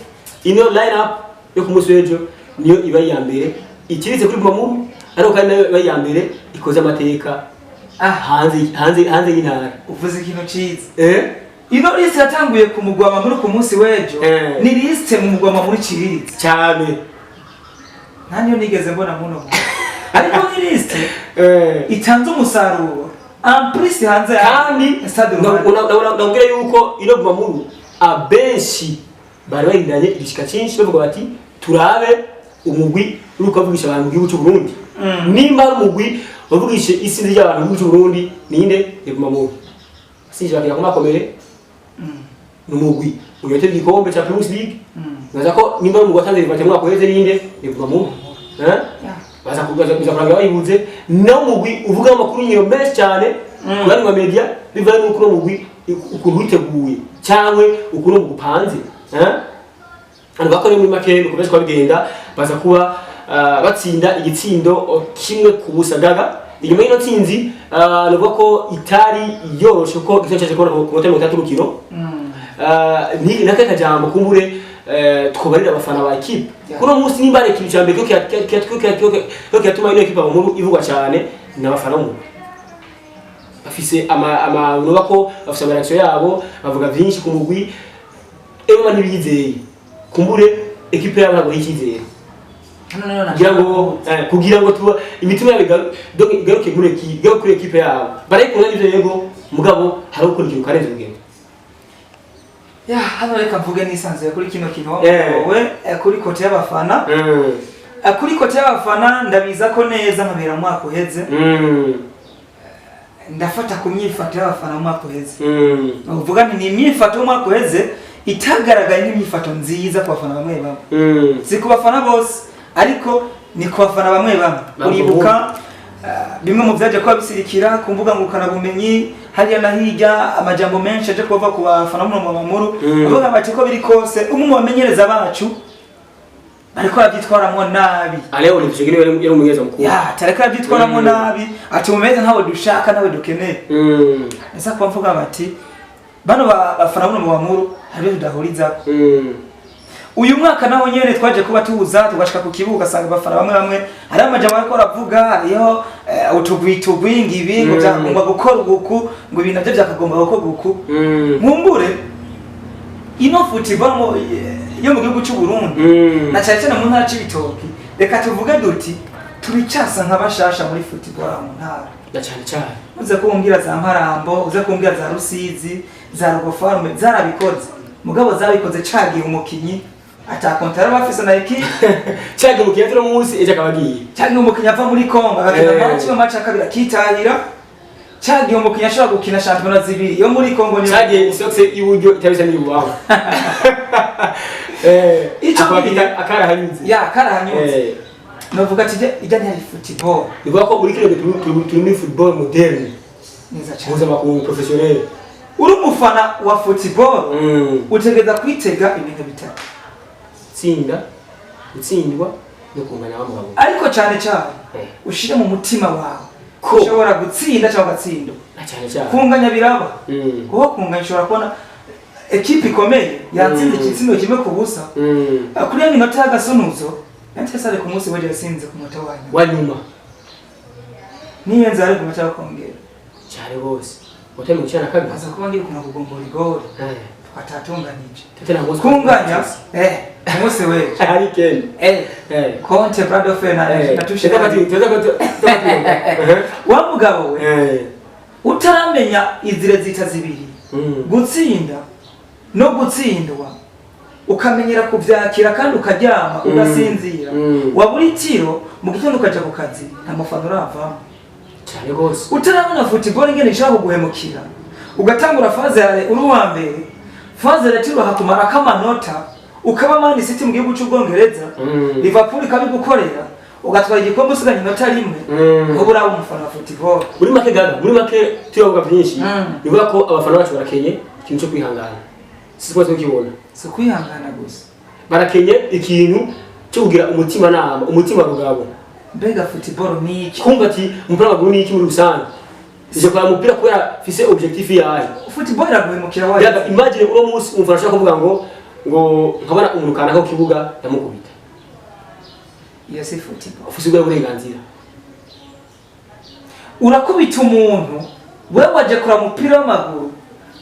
ino line up yo kumuswejo niyo iba ya mbere ikiritse kuri Mamu ariko kandi nayo ya mbere ikoze amateka hanze y'intara uvuze ikintu cyiza ino list yatanguye ku mugwama muri ku munsi wejo ni list mu mugwama muri ciriritse cyane ntanyo nigeze mbona muno ariko ni list itanze umusaruro plus hanze kandi ndabwira yuko ino Mamu abenshi bari barindanye igishika cyinshi bavuga bati turabe umugwi uruko avugisha abantu gihugu cy'u Burundi nimba umugwi bavugisha isi y'abantu gihugu cy'u Burundi ninde Mamu sinje bakira kumakomere n'umugwi uyote igikombe cya Premier League naza ko nimba umugwi watanze rivate mwako heze ninde Mamu baza kugaza kuranga bayibuze na umugwi uvuga amakuru nyiyo menshi cyane kubari mu media bivaye n'uko umugwi ukuntu witeguye cyangwa ukuntu gupanze bakora muri make ukomeje kwabigenda baza kuba batsinda igitsindo kimwe ku busagaga inyuma y'ino tsinzi navuga ko itari yoroshe ko gicyaje ko ku mutemo 3 rukino ni nakaka jambo kumbure twobarira abafana ba equipe kuno munsi nimba ari ikintu cyambere ko cyatuma ino equipe nkuru ivugwa cyane n'abafana mu bafise ama nuba ko bafise amareaction yabo bavuga byinshi ku mugwi eba ntibizeye kumbure equipe yabo ntabwo yikizeye kugira ngo tuba imitima igaruke kuri equipe yabo barayikunda n'ivyo yego mugabo hari ukora ikintu karenze urugendo hano reka mvuge nisanzuye kuri kino kintu wowe kuri kote y'abafana kuri kote y'abafana ndabiza ko neza nkabera mwaka uheze ndafata ku myifato y'abafana mu mwaka uheze uvuga nti ni imyifato y'umwaka uheze itagaragaye nk'imyifato nziza ku bafana bamwe bamwe si ku bafana bose ariko ni ku bafana bamwe bamwe uribuka bimwe mu byaje kuba bisirikira ku mbuga ngurukanabumenyi hariya na hirya amajambo menshi aje kuva ku bafana mu Mamuru bavuga bati ko biri kose umwe mu bamenyereza bacu ariko abyitwaramo nabi Aleo ni bishigire yari umunyeza mukuru tareka abyitwaramo nabi ati umeze ntawe dushaka nawe dukeneye esa kwa mvuga bati bano bafana mu Mamuru hari tudahuriza uyu mwaka naho nyene twaje kuba tuza tugashika ku kibuga sanga bafana bamwe hari amajambo ariko aravuga yo utugwitugwi ngibi ngo byagomba gukora uguku ngo ibintu byo byakagomba gukora uguku mumbure ino football yo mu gihugu cy'u Burundi na cyane cyane mu ntara c'ibitoki reka tuvuge duti turicasa nk'abashasha muri football mu ntara na cyane uze kumbwira za Mparambo uze kumbwira za Rusizi za Rugofarme zarabikoze mugabo zabikoze cagiye umukinyi atakontara bafise na equipe cagiye umukinyi tro munsi eje akabagiye cagiye umukinyi ava muri Kongo agakina match akabira kitahira cagiye umukinyi ashobora gukina championnat zibiri yo muri Kongo ni cagiye isokse iburyo itabisa n'ibubaho ico akara hanyuze akara hanyuze novuga ati ijya ni football bivuga ko muri kile turi muri football moderne neza cyane muza makuru professionnel uri umufana wa football utegeza kwitega ibintu bitatu tsinda gutsindwa no kunganya bamugabo ariko cyane ushire mu mutima wawe ko ushobora gutsinda cyangwa gatsindo cyane kunganya biraba kuko kunganya ushobora kubona equipe ikomeye yatsinze ikitsindo kimwe ku busa kuri ya minota y'agasunuzo yatesare ku munsi waje yasinze ku muto wanyuma niyo nzare ku muto yakongera cyane bose Hotel mchana kabisa. Sasa kwa ngiye kuna kugombora igoro. Twatatunganije. Tete na kunganya umunsi we. Hari ken. Conte Brado Fernandes natushaka bati wa mugabo we. Utaramenya izire zita zibiri. Gutsinda no gutsindwa ukamenyera kuvyakira kandi ukaryama ugasinzira wabura itiro mu gitondo ukaja ku kazi nta mafano uravamo cyane gose utarabona football ingene ishaka kuguhemukira ugatangura faze yale uri wa mbere faze retiro hakumara kamanota ukaba Man City mu gihugu cy'Ubwongereza Liverpool ikabigukorera ugatwara igikombe usiganye inota rimwe ubura umufana wa football muri make gaga muri make tuyoga byinshi bivuga ko abafana bacu barakenye ikintu cyo kwihangana siko tukibona so kwihangana gusa barakenye ikintu cyo kugira umutima rugabo mbega football ni iki kumva ati umupira w'amaguru ni iki muri rusange ije kwa mupira kubera fise objectif yayo football iraguhemukira wayo yaga imagine uno munsi umufana ashaka kuvuga ngo nkabana umuntu kanaka ku kibuga yamukubita yes football ufise uburenganzira urakubita umuntu wewe waje kura mupira w'amaguru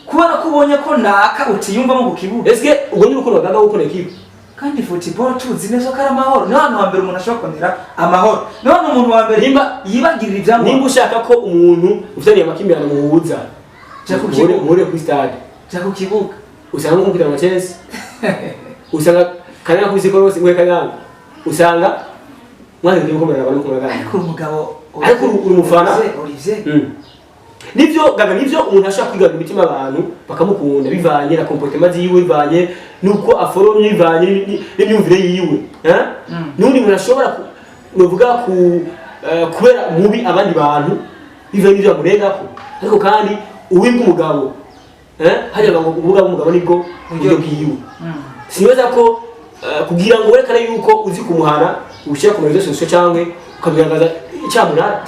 kubona ko ubonye ko naka utiyumva mu kibuga eske ubwo ni urukundo bagaga gukora equipe kandi football tuzi neza ko ari amahoro no hano hambere umuntu ashobora konera amahoro no hano umuntu wa mbere yibagirira ibyambo nimba ushaka ko umuntu ufitaniye amakimbirane mu buza ja ku kibuga muri ku stade ja ku kibuga usanga nk'umupira wa Chelsea usanga kanaka ku isiko rose mwe kanyanga usanga mwana ngikomera abantu kumagana ariko umugabo ariko uri umufana Olivier nivyo gaga nivyo umuntu ashaka kwiga imitima abantu bakamukunda bivanye na comportement yiwe bivanye nuko aforomye bivanye n'imyumvire yiwe nundi umuntu ashobora novuga kubera mubi abandi bantu bivanye n'ivyo amurenga ko ariko kandi uwibwa umugabo hajya ngo ubuga umugabo nibwo buryo bwiwe sinweza ko kugira ngo werekane yuko uzi kumuhana ushaka kumenya sosio cyangwe ukabigaragaza icyamunara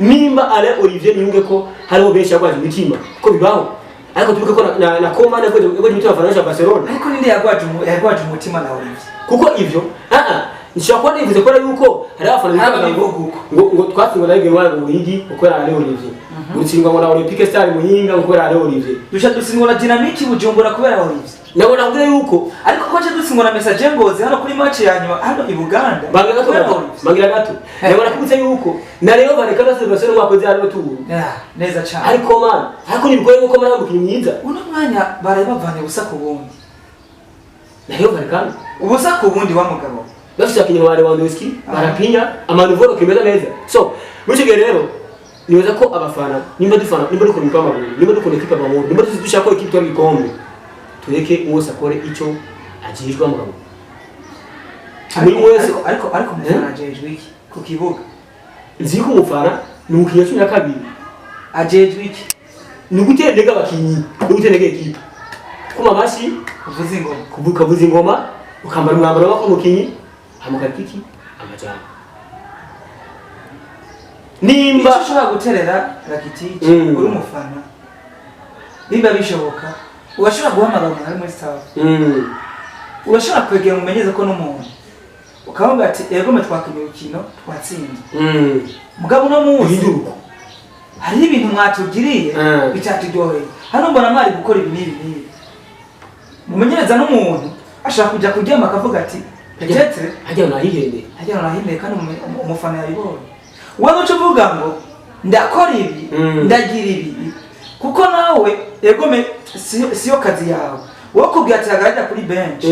nimba ale Olivier niyunge ko hariho benshi yagwaje imitima ko bibaho ariko tubuke ko na Koma na gwaje imitima Faransa Barcelona ariko ninde yagwaje umutima na Olivier kuko ivyo nshaka nivuze ko yuko hari abafana ngo twatsinzwe na Igwe mu yigi ukorera na Olivier gutsindwa ngo na Olympique Star mu yinga ukorera na Olivier dutsindwa na Dynamic Bujumbura kubera Olivier nabona ngure yuko ariko ko dutsindwa na Message Ngozi hano kuri match ya nyuma hano i Buganda bangira gato nabona kubutse yuko na Leo Varekana Celebration mwakoze hano tu neza cyane ariko man ariko nibigoye uko mara mukini myiza uno mwanya baraye bavanye ubusa ku bundi na Leo Varekana ubusa ku bundi wa mugabo bafite akinyo wa Lewandowski barapinya amanuvoro kimeza neza so mucige rero niweza ko abafana nimba dufana nimba dukora umupira w'amaguru nimba dukora equipe y'amaguru nimba dushaka ko equipe twari ikombe tureke wose akore icyo agijwe mugabo ariko umufana ajejwe iki ku kibuga nzi ko umufana ni umukinnyi cumi na kabiri ajejwe iki ni ugutendega abakinnyi ni ugutendega equipe kuma amashi kuvuza ingoma ukambara umwambaro w'umukinnyi amukarikiki amajana nimba ushobora guterera Rakitic uri umufana nimba bishoboka urashobora guhamagara umuntu ari muri staff urashobora kwegera umumenyeze ko n'umuntu ukavuga ati ego me twakinye urukino twatsinze mugabo no muzi hari ibintu mwatugiriye bicaturyoheye hano mbona mwari gukora ibi n'ibi mumenyereza n'umuntu ashaka kujya kuryama akavuga ati petetre hajya nahihende kandi umufana yabibonye wowe uca uvuga ngo ndakora ibi ndagira ibi kuko nawe egome siyo kazi yawe wowe kubwira ati hagarajya kuri bench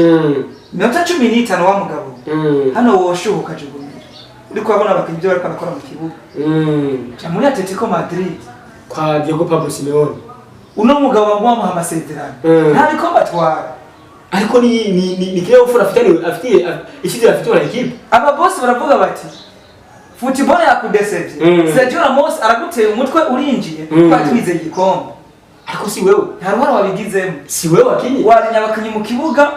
minota 15 wa mugabo hano woshuka jugumira uri kubona abakinyi byo bariko bakora mu kibuga muri Atletico Madrid kwa Diego Pablo Simeone uno mugabo wamuha amasezerano nta bikombe atwara ariko ni kile ufura afitiye ikizi afitiye na equipe aba boss baravuga bati football yakudesevye Sergio Ramos araguteye umutwe urinjiye kwatwize igikombe ariko si wewe nta ruhara wabigizemo si wewe wakinyi warinya abakinyi mu kibuga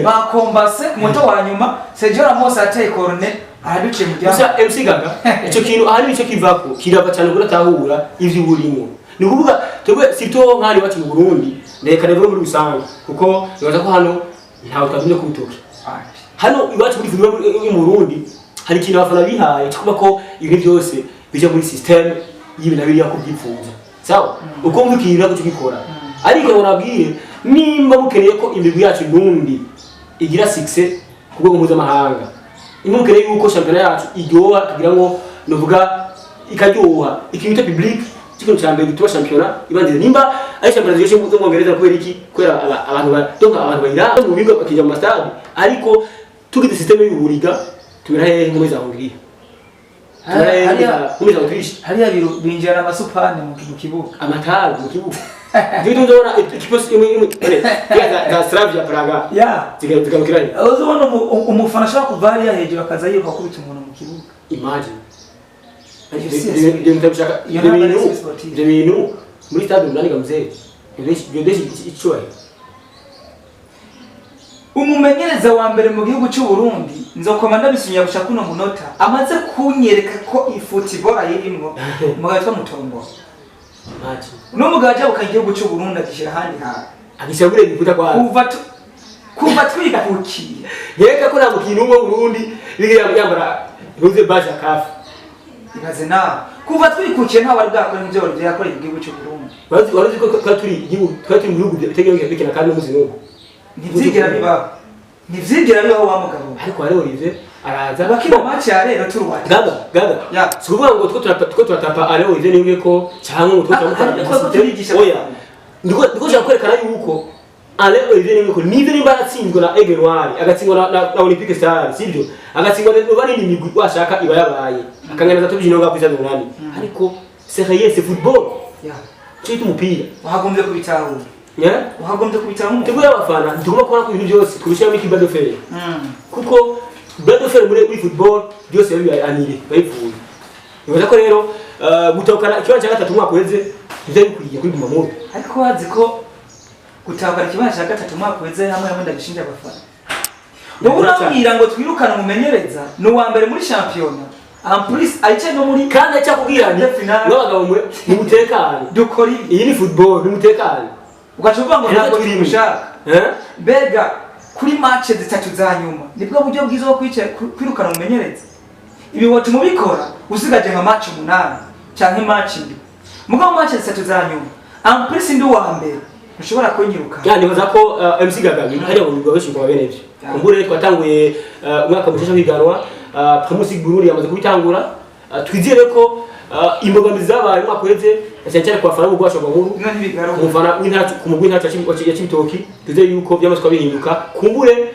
bakombase ku muto wa nyuma Sergio Ramos ateye corner araduciye mu byabo gusa MC Gaga icyo kintu ahari nicyo kivako kirava cyane kuratahura ivyo burimo ni kuvuga twebwe sito nkari wacu mu Burundi reka rero muri rusange kuko nibaza ko hano ntawe twazumye kutoka hano iwacu muri filime mu Burundi hari ikintu abafana bihaye cyo kuba ko ibintu byose bijya muri system y'ibintu biri yakubyifuza sawa uko mvukira cyo gikora ariko urabwiye nimba mukeneye ko imigwi yacu Burundi igira success ku rwego mpuzamahanga imukere yuko championnat yacu iryoha kugira ngo novuga ikaryoha ikibita public ikintu cya mbere gituma shampiyona ibandiza nimba ari shampiyona zije mu Bwongereza kubera iki kubera abantu bayira mu bigo bakijya mu stade ariko tugize system y'uburiga tumera hehe mu za Hongiriya hariya binjira amasupane mu kibuga amatara mu kibuga Ndio ndona ikiposi ya Slavia Praga zigamukiranye uzobona umufana ashaka kuva hariya hejuru akaza yiruka kubita umuntu mu kibuga imagine ibintu muri stade nani gamze yodeshi ichwa umumenyereza wa mbere mu gihugu cy'u Burundi nzokoma ndabisunya gushaka kuno munota amaze kunyereka ko football ayirimwo mugatwa mutombo no mugaja ukagihugu cy'u Burundi agishira handi ha agishabure bivuta kwa kuva twikukiye yeka ko namukintu mu Burundi bige yambara ruze baje kafi ibaze na kuva twikukiye nta wari bwakora n'ibyo wari yakora igihugu cy'u Burundi wazi ko turi igihugu twari mu bihugu bitegeye bikina kandi n'umuzi n'ubu ntivyigera bibaho wa mugabo ariko hariho Olivier araza bakina match ya rero turuwaje gaga sikuvuga ngo two turatapa ariho Olivier nimwe ko cyangwa ngo turamuka oya ndiko cyakwerekana yuko ariho Olivier nimwe ko nive nimba atsinzwe na Aigle Noir agatsindwa na Olympique Star sibyo agatsindwa n'abandi migwi washaka iba yabaye akanganza tubyino ngakwiza n'unani ariko c'est football cyo umupira wahagombye kubitahura wahagombye kubitahura tugura abafana tugomba kubona ko ibintu byose kurushaho iki bad fair kuko bad fair muri football byose biba anire bayivuye nibaza ko rero gutawukana ikibanza cya gatatu mwaka weze bize bikwiye kuri Bumamuru ariko wazi ko gutawukana ikibanza cya gatatu mwaka weze hamwe ndabishinja abafana wowe urambwira ngo twirukana umumenyereza no wa mbere muri championnat en plus aiche no muri kandi cyakubwira ni n'abagabo mu mutekano dukora iyi ni football ni mutekano ugacuvuga ngo ntabwo tumushaka bega kuri match zitatu za nyuma nibwo buryo bwiza bwo kwirukana umumenyereza ibi wote mubikora usigaje nka match 8 cyangwa match 2 mugabo match zitatu za nyuma en plus ndi wa mbere ushobora kunyiruka yani baza ko MC Gagabi hariya mu bigo bishiko babenevye kumbure twatanguye umwaka mushasha kwiganwa Primus Burundi yamaze kubitangura twizere ko imbogamizi zabaye umwaka weze cyane kwa fana ubwasho bw'amuru umufana w'intacu kumugwi ntacu ya Cibitoki tuze yuko byamaze kwabihinduka kumbure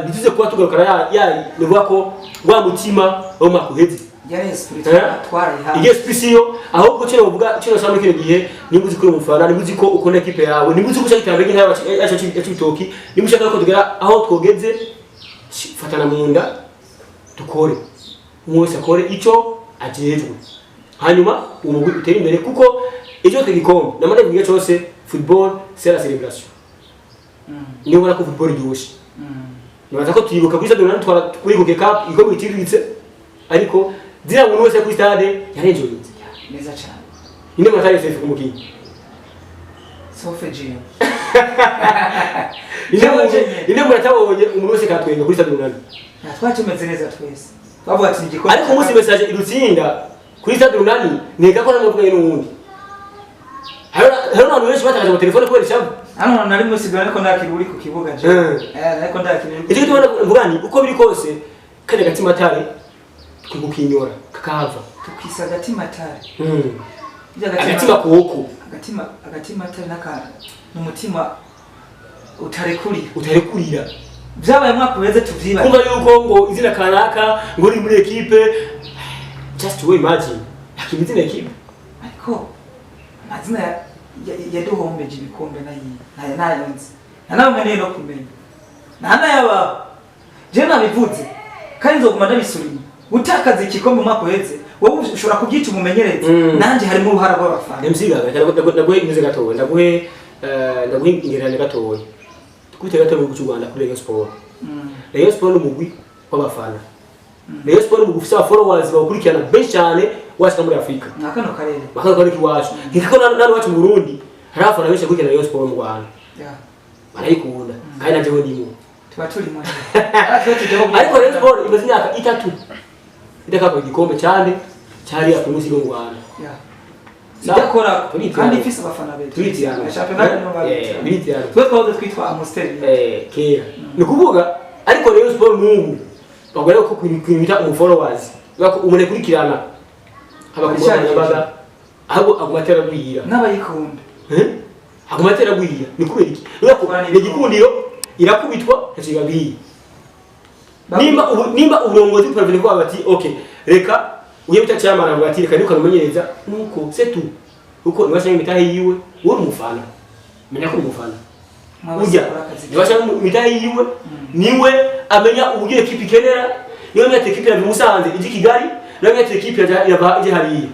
bizize kuba tugarukana ya nivuga ko wa mutima wo mwaka weze Yes, ahubwo cyo uvuga cyo cyane kino gihe nibuzi ko umufana nibuzi ko ukunda equipe yawe nibuzi ko cyitambege ntayo ya Cibitoki nimushaka ko tugera aho twogeze fatana mu nda tukore umwese akore icyo ajejwe hanyuma umugwi utera imbere kuko icyo tegikombe namane bigiye cyose football c'est la célébration niyo ubona ko football yoshe nibaza ko tuyibuka kuri stade twara kuri Goge Cup iko mwitiritse ariko zira umuntu wese kuri stade yarenjoye neza cyane ine matari sefu kumukinyi Sofeji ine muratabonye umuntu wese katwenga kuri stade runani twacemeze neza twese bavuga ati igikora ariko umunsi message irutsinda kuri stade runani neka ko namuvuga n'undi hano abantu benshi batakaje mu telefone kubera ishavu hano nari musigara ariko ndakiruri ku kibuga je ariko ndakiruri icyo tubona mvugani uko biri kose kane gatima tare kugukinyora kakava tukisa gatima tare agatima kuoko agatima tare nakara n'umutima utarekurira byabaye mwaka weze tuvyiba kumva yuko ngo izina kanaka ngo uri muri equipe just to imagine akimizina equipe ariko mazina ya duhombeje ibikombe nayo nzi nanawe no kumenya nana yaba je nabivuze kandi nzoguma ndabisubira utakaza ikikombe mwaka weze wowe ushobora kubyita umumenyereza nanje harimo uruhara rw'abafana mziga ndaguhe imize gatowe ndaguhe ingerane gatowe tukute gatowe mu Rwanda kuri Rayon Sport Rayon Sport n'umugwi w'abafana Rayon Sport n'umugwi ufite followers bakurikirana benshi cyane washaka muri Afrika nakano karere bakaba kiwacu nkiko nani wacu mu Burundi hari abafana benshi bakurikirana Rayon Sport mu Rwanda barayikunda kandi naje ndimo tuba turi mu ariko Rayon Sport imaze imyaka 3 idaka ko igikombe cyane cyari ya Primus mu Rwanda Ndakora kandi ifise abafana betu. Twitiyana. Championnat no bari. Bitiyana. Twebwe twitwa Amstel. Kera. Nukuvuga ariko Rayon Sport mungu bagore ko kwimita umu followers. Bako umune kurikirana. Abakubaga ahubwo aguma ateragwira n'abayikunda aguma ateragwira ni kubera iki ni igikundiro irakubitwa ntacibabwiye nimba uburongozi bw'Praville bwa bati okay reka uye bitacyamara avuga ati reka niko numenyereza nuko c'est tout uko nibashanye imitahe yiwe uri umufana menya ko umufana ujya nibashanye imitahe yiwe niwe amenya ubugiye equipe ikenera niwe menya equipe ya Musanze iji Kigali niwe menya equipe ya ije hariya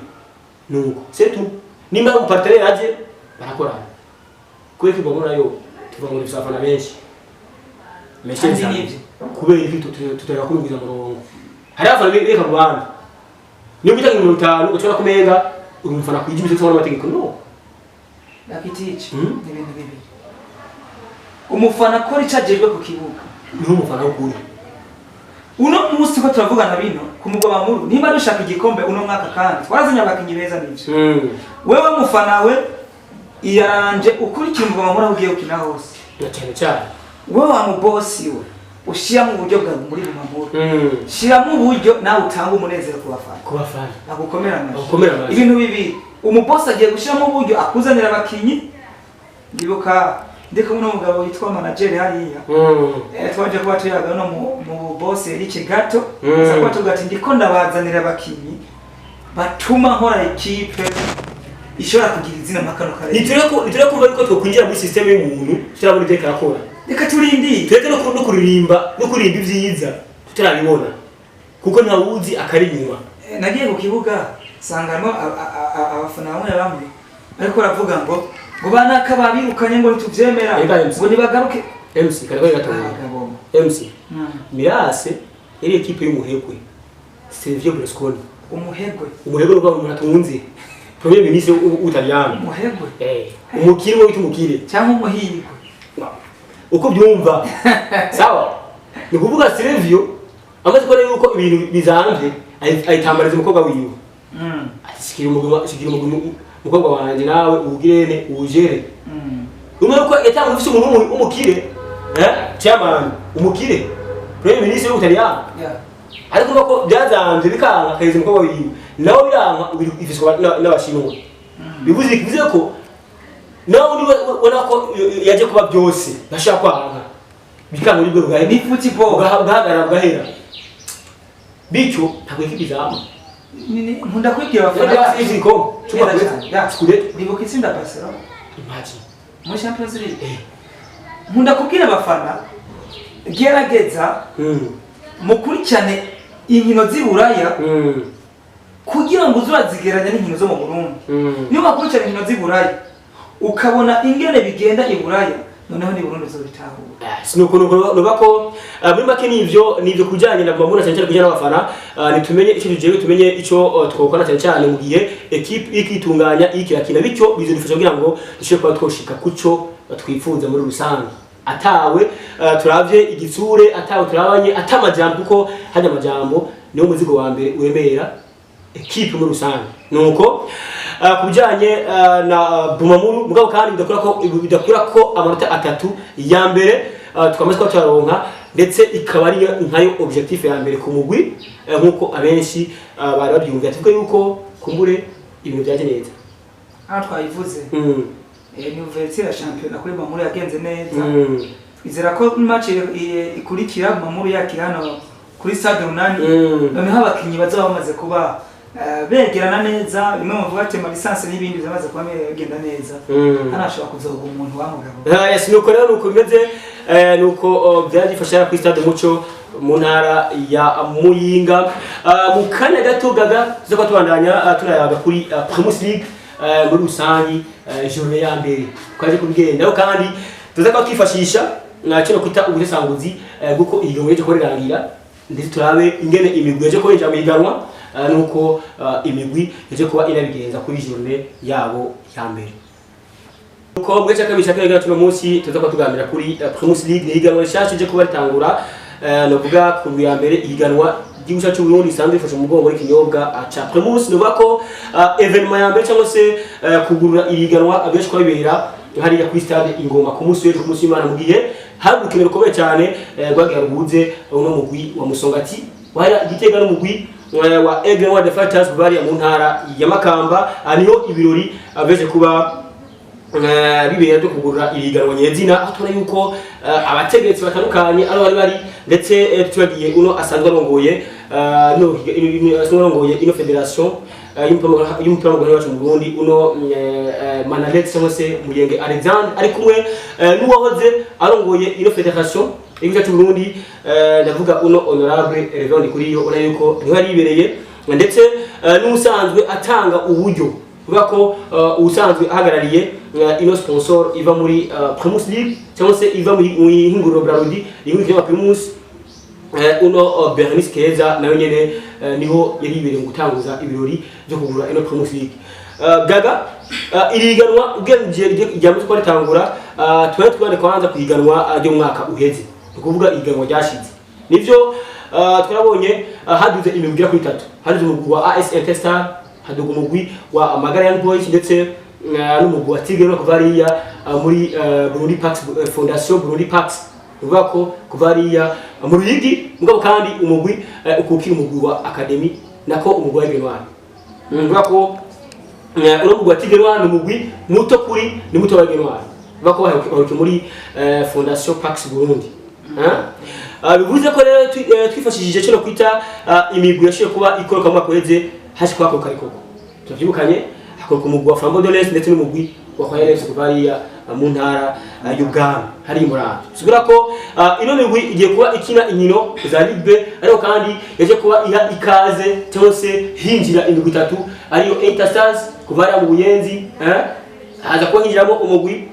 nuko c'est tout nimba un partenaire aje barakorana kuri equipe mbona yo tuva muri bisafana benshi meshenzi nibyo kubera iki tutera kurugiza murongo hari afana beka Rwanda niyo bitanga 50 ucora kumenga umufana kwijimije cyangwa amategeko no nakitici n'ibintu bibi umufana kora icajejwe ku kibuga niho umufana ukuri uno munsi ko turavugana bino ku mugwa muru nimba dushaka igikombe uno mwaka kandi twarazanya abakinyi beza nivyo wewe mufana we iyaranje ukurikira umugwa muru ugiye ukina hose cyane wewe wa mubosi we ushira mu buryo bwa muri Bumamuru shira mu buryo nawe utanga umunezero ku bafana agukomera ibintu bibi umubosi agiye gushira mu buryo akuzanira abakinyi ndibuka ndiko muno mugabo yitwa manager hariya twaje kuba tuyaga no mu boss Eric Gato sakwa tugati ndiko ndabazanira abakinyi batuma nkora equipe ishobora kugira izina makano kare nitire ko bariko twokwinjira muri system y'umuntu turabona iteka akora reka turindi tureke no kuririmba ivyiza tutarabibona kuko nta wuzi akari nyuma nagiye ku kibuga sangano abafana bamwe ariko ravuga ngo bana kababirukanye ngo tuvyemera ngo nibagaruke MC kare gatanga MC Mirase iri equipe y'umuhegwe Sergio Berlusconi umuhegwe rwa umuntu atunze premier ministre w'Utaliyano umuhegwe umukire wo bitumukire cyangwa umuhigwe uko byumva sawa ni kuvuga Sergio amaze ko yuko ibintu bizanze ayitambariza umukobwa wiwe ashikira umukobwa wanje nawe ubugirene ubujere umwe uko yatanga ufise umuntu umukire chairman umukire premier ministre w'Utaliyano ariko bako byazanze bikanga kaize umukobwa wiwe nawe biranga ifiswa n'abashinwa bivuze ko nawe ni wona ko yaje kuba byose bashaka kwanga bikanga uribwo rwaye ni football gahagara gahera bicho takwikibizama nkunda kwigira abafana iziko skule ndibuka itsinda Barcelona imagine mu Champions League nkunda kubwira abafana gerageza mukurikirane inkino z'Iburaya kugira ngo uzurazigeranya n'inkino zo mu Burundi niyo bakurikirana inkino z'Iburaya ukabona ingene bigenda Iburaya noneho ni Burundi zobitahura sinuko nubako muri make nivyo kujanye na Bumamuru cyane kujana n'abafana nitumenye ico tujewe tumenye ico twokora cyane mu gihe equipe ikitunganya ikirakina bityo bizodufasha kugira ngo dushobore kuba twoshika kuco twifuza muri rusange atawe turavye igitsure atawe turabanye atamajambo kuko hajya amajambo niyo muzigo wa mbere uremera equipe muri rusange nuko kubijanye na Bumamuru mugabo kandi bidakura ko amanota atatu ya mbere tukamaze ko turaronka ndetse ikaba ari nkayo objectif ya mbere ku mugwi nkuko abenshi bari babyumvira tuvuga yuko kumbure ibintu byaje neza twayivuze ni ouverture ya champion kuri Bumamuru yagenze neza izera ko match ikurikira Bumamuru yakihano kuri stade runani noneho abakinyi bazaba bamaze kuba begerana neza bimwe mu vuga tema lisansi n'ibindi byamaze kuba begenda neza anashobora kuzoga umuntu wamugabo yes nuko rero nuko bimeze nuko byagifasha ku stade Muco mu ntara ya Muyinga mu kanya gato gaga zo tubandanya turayaga kuri Primus League muri rusangi journée ya mbere kwaje kubigenda kandi tuzaka kwifashisha kino kwita ubusanguzi guko igihe cyo korerangira ndetse turabe ingene imigwi yaje korenja mu higanwa nuko imigwi yaje kuba inabigenza kuri journée yabo ya mbere uko mwecha kabisha kega tuno munsi tuzaka tuganira kuri Primus League higanwa cyasho je kuba ritangura novuga ku ya mbere higanwa gihugu cyacu Burundi sanzwe ifasha umugongo muri kinyobwa cha Primus nubako evenement ya mbere cyangwa se kugurura iriganwa abeshi kwa bibera hariya kuri stade Ingoma ku munsi w'ejo ku munsi w'Imana mu gihe hari ukenero komeye cyane rwagira rubuze uno mugwi wa Musongati wari igitega no mugwi wa Aigle Noir de Fighters bari mu ntara ya Makamba niho ibirori beje kuba bibera byo kugura ibiganwa nyezina aho tubona yuko abategetsi batandukanye ari bari ndetse tubagiye uno asanzwe arongoye ino federation y'umupira w'amaguru wacu mu Burundi uno Manalet cyangwa se Muyenge Alexandre ari kumwe n'uwahoze arongoye ino federation y'Igihugu cy'u Burundi ndavuga uno honorable Reverend Kuriyo ubona yuko niho aribereye ndetse n'umusanzwe atanga uburyo uvuga ko usanzwe ahagarariye ino sponsor iva muri Primus League cyangwa se iva muri hinguriro Brarudi y'Igihugu cya Primus uno Bernice Keza nayo nyene niho yaribereye gutanguza ibirori byo kugura ino Primus League gaga iriganwa ugenje ryamutse ko ritangura twari kwanza kuhiganwa ryo mwaka uheze ukuvuga iganwa ryashize nivyo twarabonye haduze imibwira kuri 3 haduze umugwi wa AS Interstar haduga umugwi wa Amagara Young Boys ndetse n'umugwi wa Tigre no kuvariya muri Burundi Pax Fondation Burundi Pax uvuga ko kuvariya mu Ruyigi mugabo kandi umugwi ukukira umugwi wa Academy nako umugwi wa Aigle Noir uvuga ko uno mugwi wa Tigre Noir n'umugwi muto kuri ni muto wa Aigle Noir uvuga ko bahukiye muri Fondation Pax Burundi bivuze ko rero twifashishije cyo kwita imigwi yashiye kuba ikoroka mu makweze hashi kwa kokari koko tuvyibukanye hakoroka umugwi wa Flambeau de l'Est ndetse n'umugwi wa Khoyales kuvariya mu ntara y'Uganda hari Muramba sigura ko ino migwi igiye kuba ikina inkino za Ligue ariko kandi yaje kuba iha ikaze cyose hinjira imigwi 3 ariyo Interstars kuvariya mu Buyenzi haza ko hinjiramo umugwi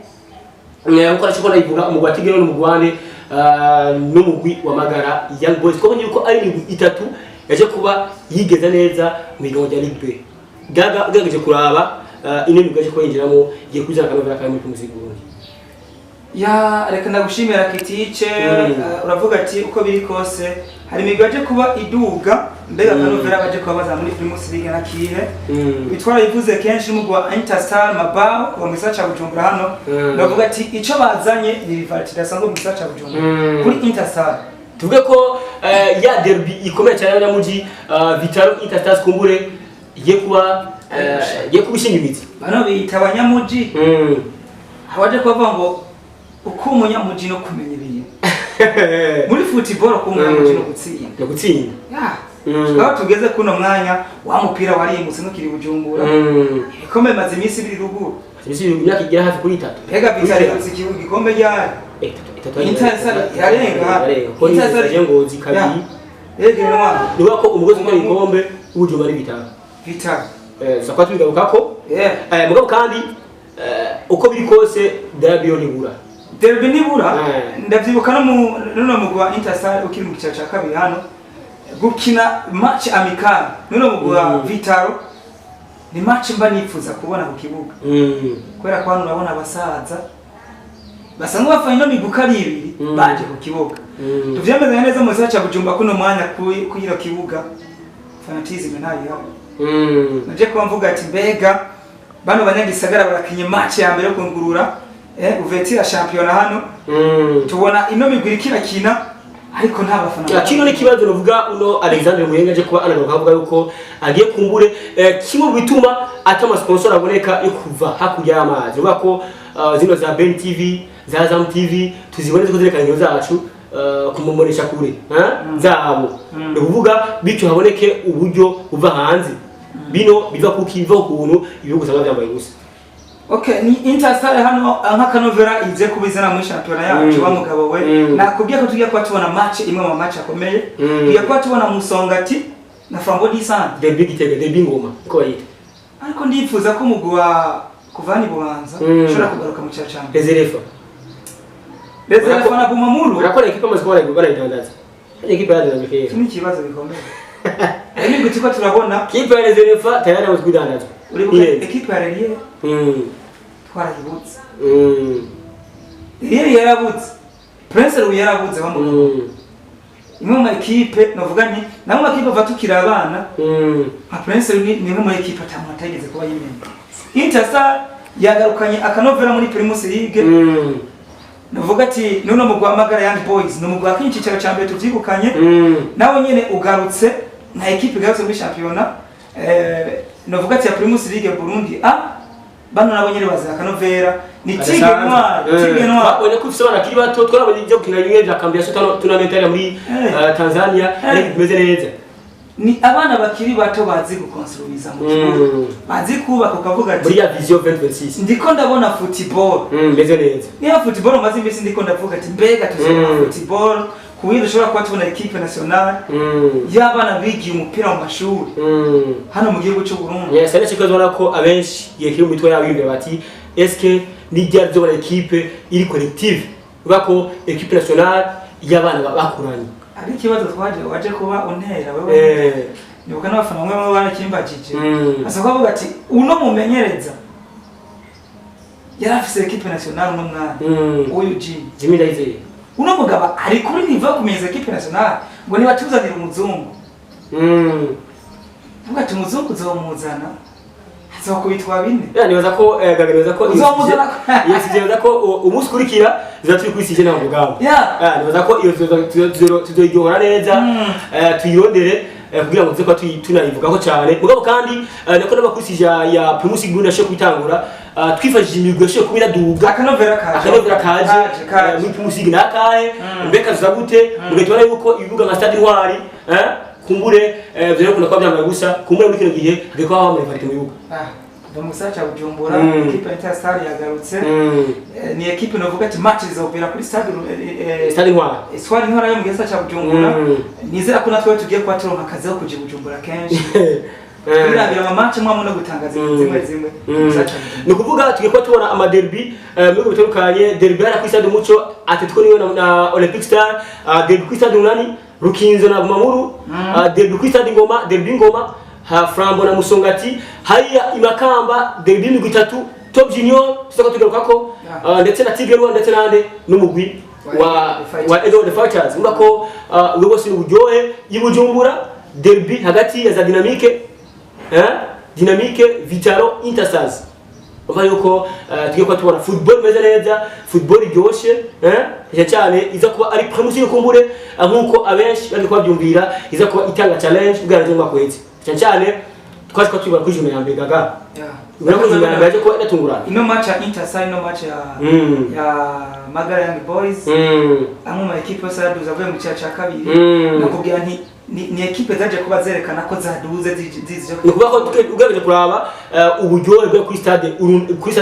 uko arashobora ivuga umugwi wa Tigre n'umugwi n'umugwi wa Magara Young Boys ko yuko ari imigwi 3 yaje kuba yigeza neza mu biganwa bya Ligue gaga ugejeje kuraba ine migwi yaje kwinjiramo igiye kuzana kanovera kandi muri Primus Burundi ya reka ndagushimira Kitice uravuga ati uko biri kose hari imigwi yaje kuba iduga mbega kanovera baje kuba baza muri Primus League na kihe bitwara yivuze kenshi n'umugwi wa Interstar Mabao kuva mu gisagara ca Bujumbura hano ndavuga ati ico bazanye ni rivality dasanzwe mu gisagara ca Bujumbura kuri Interstar tuvuge ko ya derby ikomeye cyane y'amuji Vitaro Interstars kumbure igiye kubishingimitse bano bita abanyamuji hawaje kuvuga ngo uko umunyamuji no kumenya ibintu muri football ko umunyamuji no gutsinda aho tugeze kuno mwanya wa mupira warimutse no kiri Bujumbura ikomeye maze imisi biri ruguru imyaka igera hafi kuri 3 pega Vitaro ikibuga ikombe ryari Interstar yarenga Interstar ngo zikabiri Aigle Noir niba ko umugozi muri ikombe ujuma ari Vitaro zakwatu bigaruka ko mugabo kandi uko biri kose derby nibura ndavyibuka no mugwi wa Interstar ukiri mu gice ca kabiri hano gukina match amical no mugwi wa Vitaro ni match mba nifuza kubona ku kibuga kwera kwa urabona abasaza basanzwe bafanye no migwi kabiri baje ku kibuga tuvyemeza neza mu gisagara ca Bujumbura kuno mwanya kuyira kibuga fanatisme ntayo naje ko mvuga ati mbega bano banyagisagara barakinye match ya mbere yo kungurura uvetira champion hano tubona ino migwi ikirakina ariko nta bafana kino ni kibazo novuga uno Alexandre Muyenge aje kuba anagaruka avuga yuko agiye kumbure kimwe bituma atama sponsor aboneka yo kuva hakurya y'amazi uvuga ko zino za Ben TV za Azam TV tuziboneze ko zerekana inyo zacu kumumoresha kure zabo no kuvuga bityo haboneke uburyo uva hanze bino biva kukiva ukuntu ibihugu usanga byambaye gusa okay ni Interstar hano nk'akanovera ize kubizana muri champion yacu bamugabo we nakubwiye ko tugiye kwa tubona match imwe mu match akomeye tugiye kwa tubona Musongati na Flambeau du Centre the big tege the bingoma ko yita ariko ndifuza ko umugwi wa kuvani Bubanza ushobora kugaruka mu cyacanga Rezerefa na Bumamuru urakora ikipe amaze kubara barayitangaza ikipe ya Rezerefa ni kibazo bikomeye ni guti ko turabona ikipe ya Rezerefa tayari amaze kudandaza uri ekipe ya Relier twarayibutse Relier yarabutse Prince Louis yarabutse bamugabo imwe mu ekipe novuga nti namwe ekipe batukira abana nka Prince Louis ni imwe mu ekipe atamuntu atageze kuba yimenya Interstar yagarukanye akanovera muri Primus League novuga ati nuno mugwa Amagara Young Boys no mugwa kinci cyaro cyambere tuvyibukanye nawo nyene ugarutse nta equipe gazo muri championnat novuga ati ya Primus League Burundi bano nabo nyine bazaka novera ni Tigre Noir wone kufisa bana kiri bato twarabonye ibyo gukina bimwe bya Cambiaso tournament muri Tanzania bimeze neza ni abana bakiri bato bazi gukonstruiza mu kibuga bazi kubaka ukavuga ati muri ya vision 2026 ndiko ndabona football meze neza niya football mazi mbese ndiko ndavuga ati mbega tuzoma football kuwindi ushobora kuba tubona equipe nationale y'abana bigiye umupira mu mashuri hano mu gihugu cy'u Burundi yes ari cyo zona ko abenshi yekiri mu mitwe yabo imbere bati eske ni rya zona equipe iri collective bako equipe nationale y'abana bakuranye ari kibazo waje kuba untera wewe nibuka n'abafana bamwe barakimbajije asa kuvuga ati uno mumenyereza yarafise equipe nationale no mwana uyu Jimmy Ndayizeye uno mugaba ari kuri niva kumenyeza equipe nationale ngo niba tuzanira umuzungu vuga ati umuzungu uzomuzana azokubitwa bine nibaza ko gagaragaza ko yesize ko umunsi kurikira zaturi kwisije na mugabo nibaza ko iyo tuzoyigora neza tuyirondere kugira ngo tuze ko tunayivuga ko cyane mugabo kandi nako n'abakurikije ya Primus League Burundi ashobora kwitangura twifashije imigwi ashobora kubira duga akanovera kaje muri Primus League nakahe mbeka zagute mugatubona yuko ibibuga nka Stade Intwari kumbure vyo kuna kwa byambaye gusa kumbure muri kino gihe hageko aho muri parike mu bibuga Musacha Bujumbura equipe Interstar yagarutse ni equipe novuga ati match izopera kuri Stade Intwari yo mu Gisagara cya Bujumbura nizera ko natwe tugiye kwa turonka akazi ko kuja Bujumbura kenshi birabira match mwamwe no gutangaza zimwe ni kuvuga tugiye kwa tubona ama derby muri bitandukanye derby ara kuri Stade Muco Atletico niyo na Olympic Star derby kuri Stade Runani Rukinzo na Bumamuru derby kuri Stade Ngoma derby Ngoma Frambo na Musongati hariya Imakamba derby migwi 3 Top Junior soko tugarukako ndetse na Tigre Noir ndetse nande n'umugwi wa Edo the Fighters ngako uwo si uburyohe y'Ibujumbura derby hagati ya za Dynamique Vitalo Interstars uva yuko tugiye kwa tubona football meze neza football iryoshe cyane iza kuba ari Primus League kumbure nkuko abenshi bari kwabyumvira iza kuba itanga challenge bwaraje mwakwezi cyane twaje ko tubara kujuna ya mbere gaga ubona ko zimana baje ko natungurana ino match ya Interstar ino match ya Magara Young Boys amwe mu equipe zaduza bwe mu cyaca kabiri nakubwira nti ni equipe zaje kuba zerekana ko zaduze zizije kuba ko ugabeje kuraba uburyohe bwo kuri Stade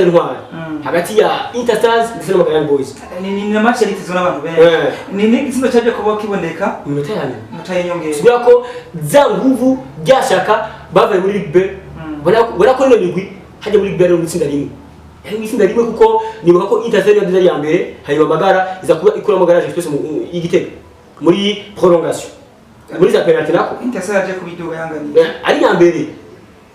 Intwari hagati ya Interstars ndetse na Magara Young Boys ni match yitezwe n'abantu benshi ni igitsindo cyaje kuba kiboneka mutaye nyongera sibya ko za nguvu byashaka bavuye muri Ligue B bora ko no migwi haje muri Ligue B mu tsinda rimwe itsinda rimwe kuko nibuka ko Interstars yaduze ya mbere hanyuma Magara iza kuba ikura mu garage twese mu igitego muri prolongation muri za penalty nako Interstar yaje kubiduga yanganiye ari ya mbere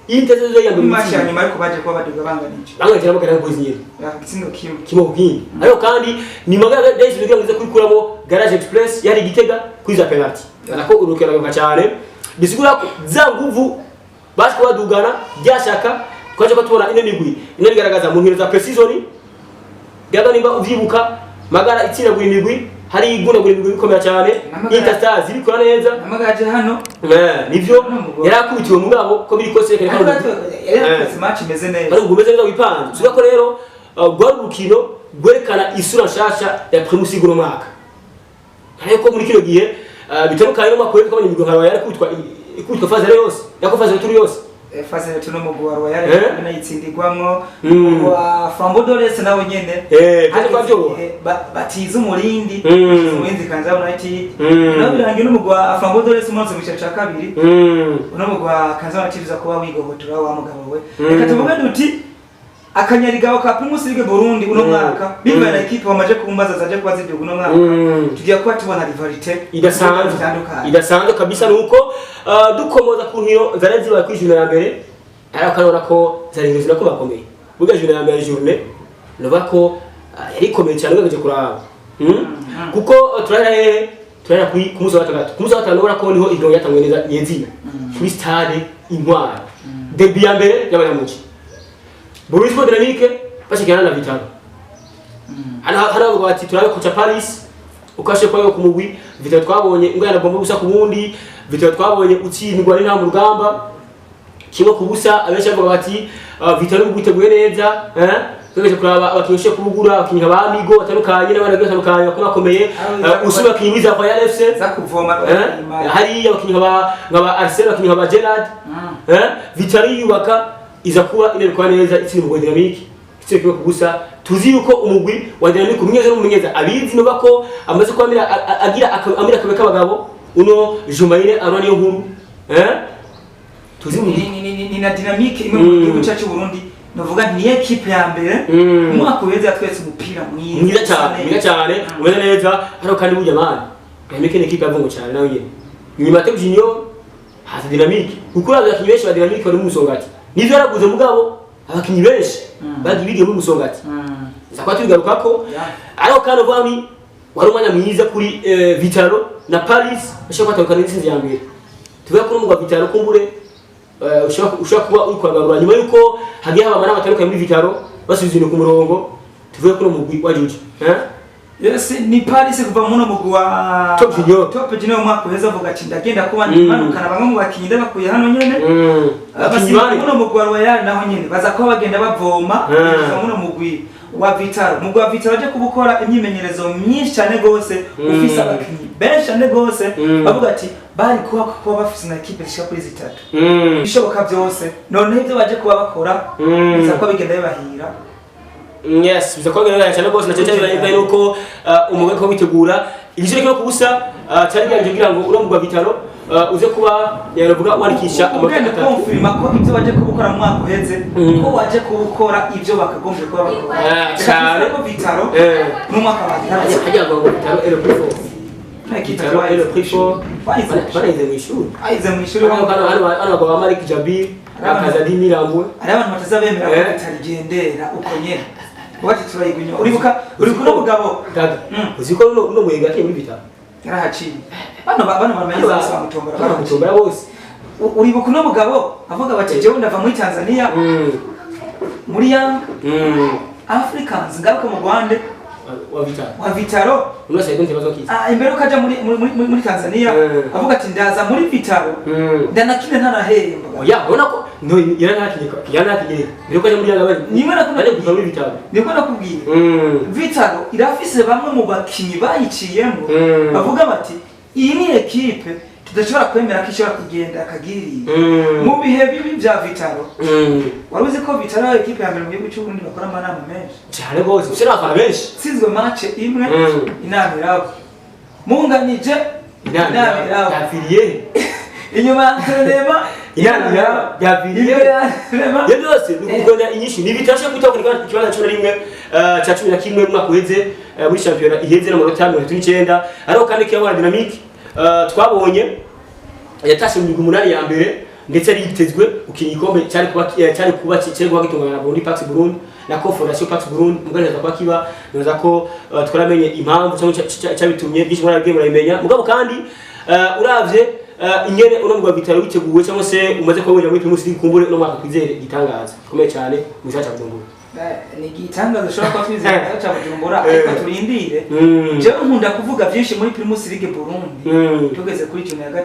Interstar ya mbere match ya nyuma ariko baje kuba baduga banganije banganije Magara Young Boys nyine igitsindo kimo bwini ariko kandi ni Magara Days biga ngize kurikuramo Garage Express yari igitega kuri za penalty nako urukera gaga cyane bisigura ko za nguvu bashko badugana byashaka twaje ko tubona ine migwi ine bigaragaza mu nkino za precision gaga nimba uvyibuka Magara itsinda guri migwi hari iguna guri migwi bikomera cyane Interstars zibikora neza namagaje hano nivyo yarakubitiwe mu ngabo ko biri kose kare kandi match imeze neza ari ugumeze neza wipanze suga ko rero gwari urukino gwerekana isura nshasha ya Primus League no mwaka ariko muri kino gihe bitandukanye no makwezi ko imigwi nkaro yari kwitwa faze yose yako faze turi yose faze tuno mugwa wa yari nayitsindigwamwo wa Frambo Dores nawe nyene kandi kwa byo batiza umurindi kanza United nawe birangiye no mugwa Frambo Dores umunsi mu cyaca kabiri uno mugwa kanza United za kuba wigobotora wa mugabo we reka tuvuge duti akanyarigaho ka Primus League Burundi uno mwaka biva na equipe bamaje kumbaza zaje kwa zidugu uno mwaka tugiye kwa tubona rivalite idasanzwe kabisa nuko dukomoza ku nkino zari zibaye kuri journée ya mbere ariko kanora ko zari ngizina ko bakomeye buga journée ya mbere journée nova ko yari komeye cyane ugaje kuraba kuko turara kuri kumuzo wa gatatu kumuzo wa gatanu ko niho idongo yatangwe neza yenzina kuri Stade Intwari derby ya mbere y'abanyamuci Boris Dynamique bashikana na Vitalo hana bati turabe ku Paris ukashe kwa yo kumugwi Vitalo twabonye ingana bomba gusa ku bundi Vitaro twabonye utsindwa ari nta mu rugamba kimwe kubusa abenshi bavuga bati Vitaro bwiteguye neza tugeje kuraba abakinishe kubugura abakinnyi ba Migo batandukanye n'abana batandukanye bakomeye usubira kwimiza kwa FC za kuvoma hari abakinnyi nkaba Arsenal abakinnyi nkaba Gerard Vitaro yubaka iza kuba inerwa neza itsinda mu dynamique kitse kubusa tuzi yuko umugwi wa dynamique umunyeza n'umunyeza abizi no bako amaze kwamira agira amira kabeka abagabo uno Jumaire arone yo nkuru tuzi ni na dynamique imwe mu gihugu cyacu Burundi novuga ni equipe ya mbere umwaka weze yatwetse umupira mwiza cyane umeze neza haro kandi burya mani dynamique ni equipe yavungo cyane nawe nyene nyuma te Junior haza dynamique kuko abakinyi benshi ba dynamique bari mu musongati nivyo yaraguze mugabo abakinyi benshi bagi bigiye mu musongati zakwa tugaruka ko ariko kandi bwami wari umwanya mwiza kuri Vitaro na Paris bashaka kwatandukana n'intsinzi ya mbere tuvuga ko mu Vitaro kumbure ushaka kuba uri kwagarura nyuma yuko hagiye haba amana batandukanye muri Vitaro basubizwe ku murongo tuvuye ko mu wa Juju yes ni Paris kuva muno mugwi wa Top Junior mwaka weza avuga ati ndagenda kuba nimanukana bamwe mu bakinyi ndabakuye hano nyene abakinyi muno mugwi wa Royal naho nyene baza ko bagenda bavoma muno mugwi wa Vitaro mugwi wa Vitaro aje kubukora imyimenyerezo myinshi cyane gose ufisa abakinyi benshi cyane gose bavuga ati bari kuba bafise na equipe ishaka kuri zitatu bishoboka byose none ibyo baje kuba bakora biza ko bigenda bibahira yes biza ko bigenda cyane gose na cyane cyane nuko umugwe ko bitegura igiciro cyo kubusa cyari ganje kugira ngo uromugwa Vitaro uze kuba yaravuga wandikisha amakuru confirma ko ibyo baje kubukora mu mwaka uheze ko waje kubukora ibyo bakagombye kuba bakora cyane ko Vitaro mu mwaka wa hajya ngo Vitaro Vitaro barize mu ishuri hano bagwa Malik Jabir akaza di Mirambo ari abantu batazabemera ko bitarigendera uko nyene wati turayigunya uribuka no mugabo uziko no mwega ke muri Vitaro yarahaciye bano bamenye bose bamutombora bose uribuka no mugabo avuga bati jewe ndava muri Tanzania muri Young Africans ngaruka mu Rwanda wa Vitaro unose yego ntibazo kiza imbere ukaja muri Tanzania avuga ati ndaza muri Vitaro ndanakine ntanahemba oya ubona ko no yaranakinye biro kaje muri yagabari nimwe nakubwiye kuva muri Vitaro niko nakubwiye Vitaro irafise bamwe mu bakinyi bayiciyemo bavuga bati iyi ni equipe tudashobora kwemera ko ishobora kugenda akagirira mu bihe bibi bya Vitaro waruzi ko Vitaro equipe ya mbere mu gihugu cy'u Burundi bakora amanama menshi cyane gose usira afara benshi sizwe match imwe inama irabo munganije inama irabo yafiriye inyuma tureba inama yafiriye yose nukugona inyishu ni bitashe kwitokunika kibanza cyo rimwe cha 11 mwaka uheze muri championnat iheze na manota 39 ariko kandi kiyawa dynamique twabonye yatashe mu migwi munani ya mbere ndetse ari yitezwe ukina ikombe cyari kuba gitungana na Burundi Pax Burundi na Confederation Pax Burundi muganeza kwa kiba neza ko twaramenye impamvu cyangwa cyabitumye byinshi mwaragiye murayimenya mugabo kandi uravye ingene uno mugwa Vitaro witeguwe cyangwa se umaze kwabonye muri Primus League kumbure no mwaka kwizere gitangaza komeye cyane mu cyaca Bujumbura ni gitangaza shobora kwa twizera cyaca Bujumbura ariko turindire je nkunda kuvuga byinshi muri Primus League Burundi tugeze kuri 15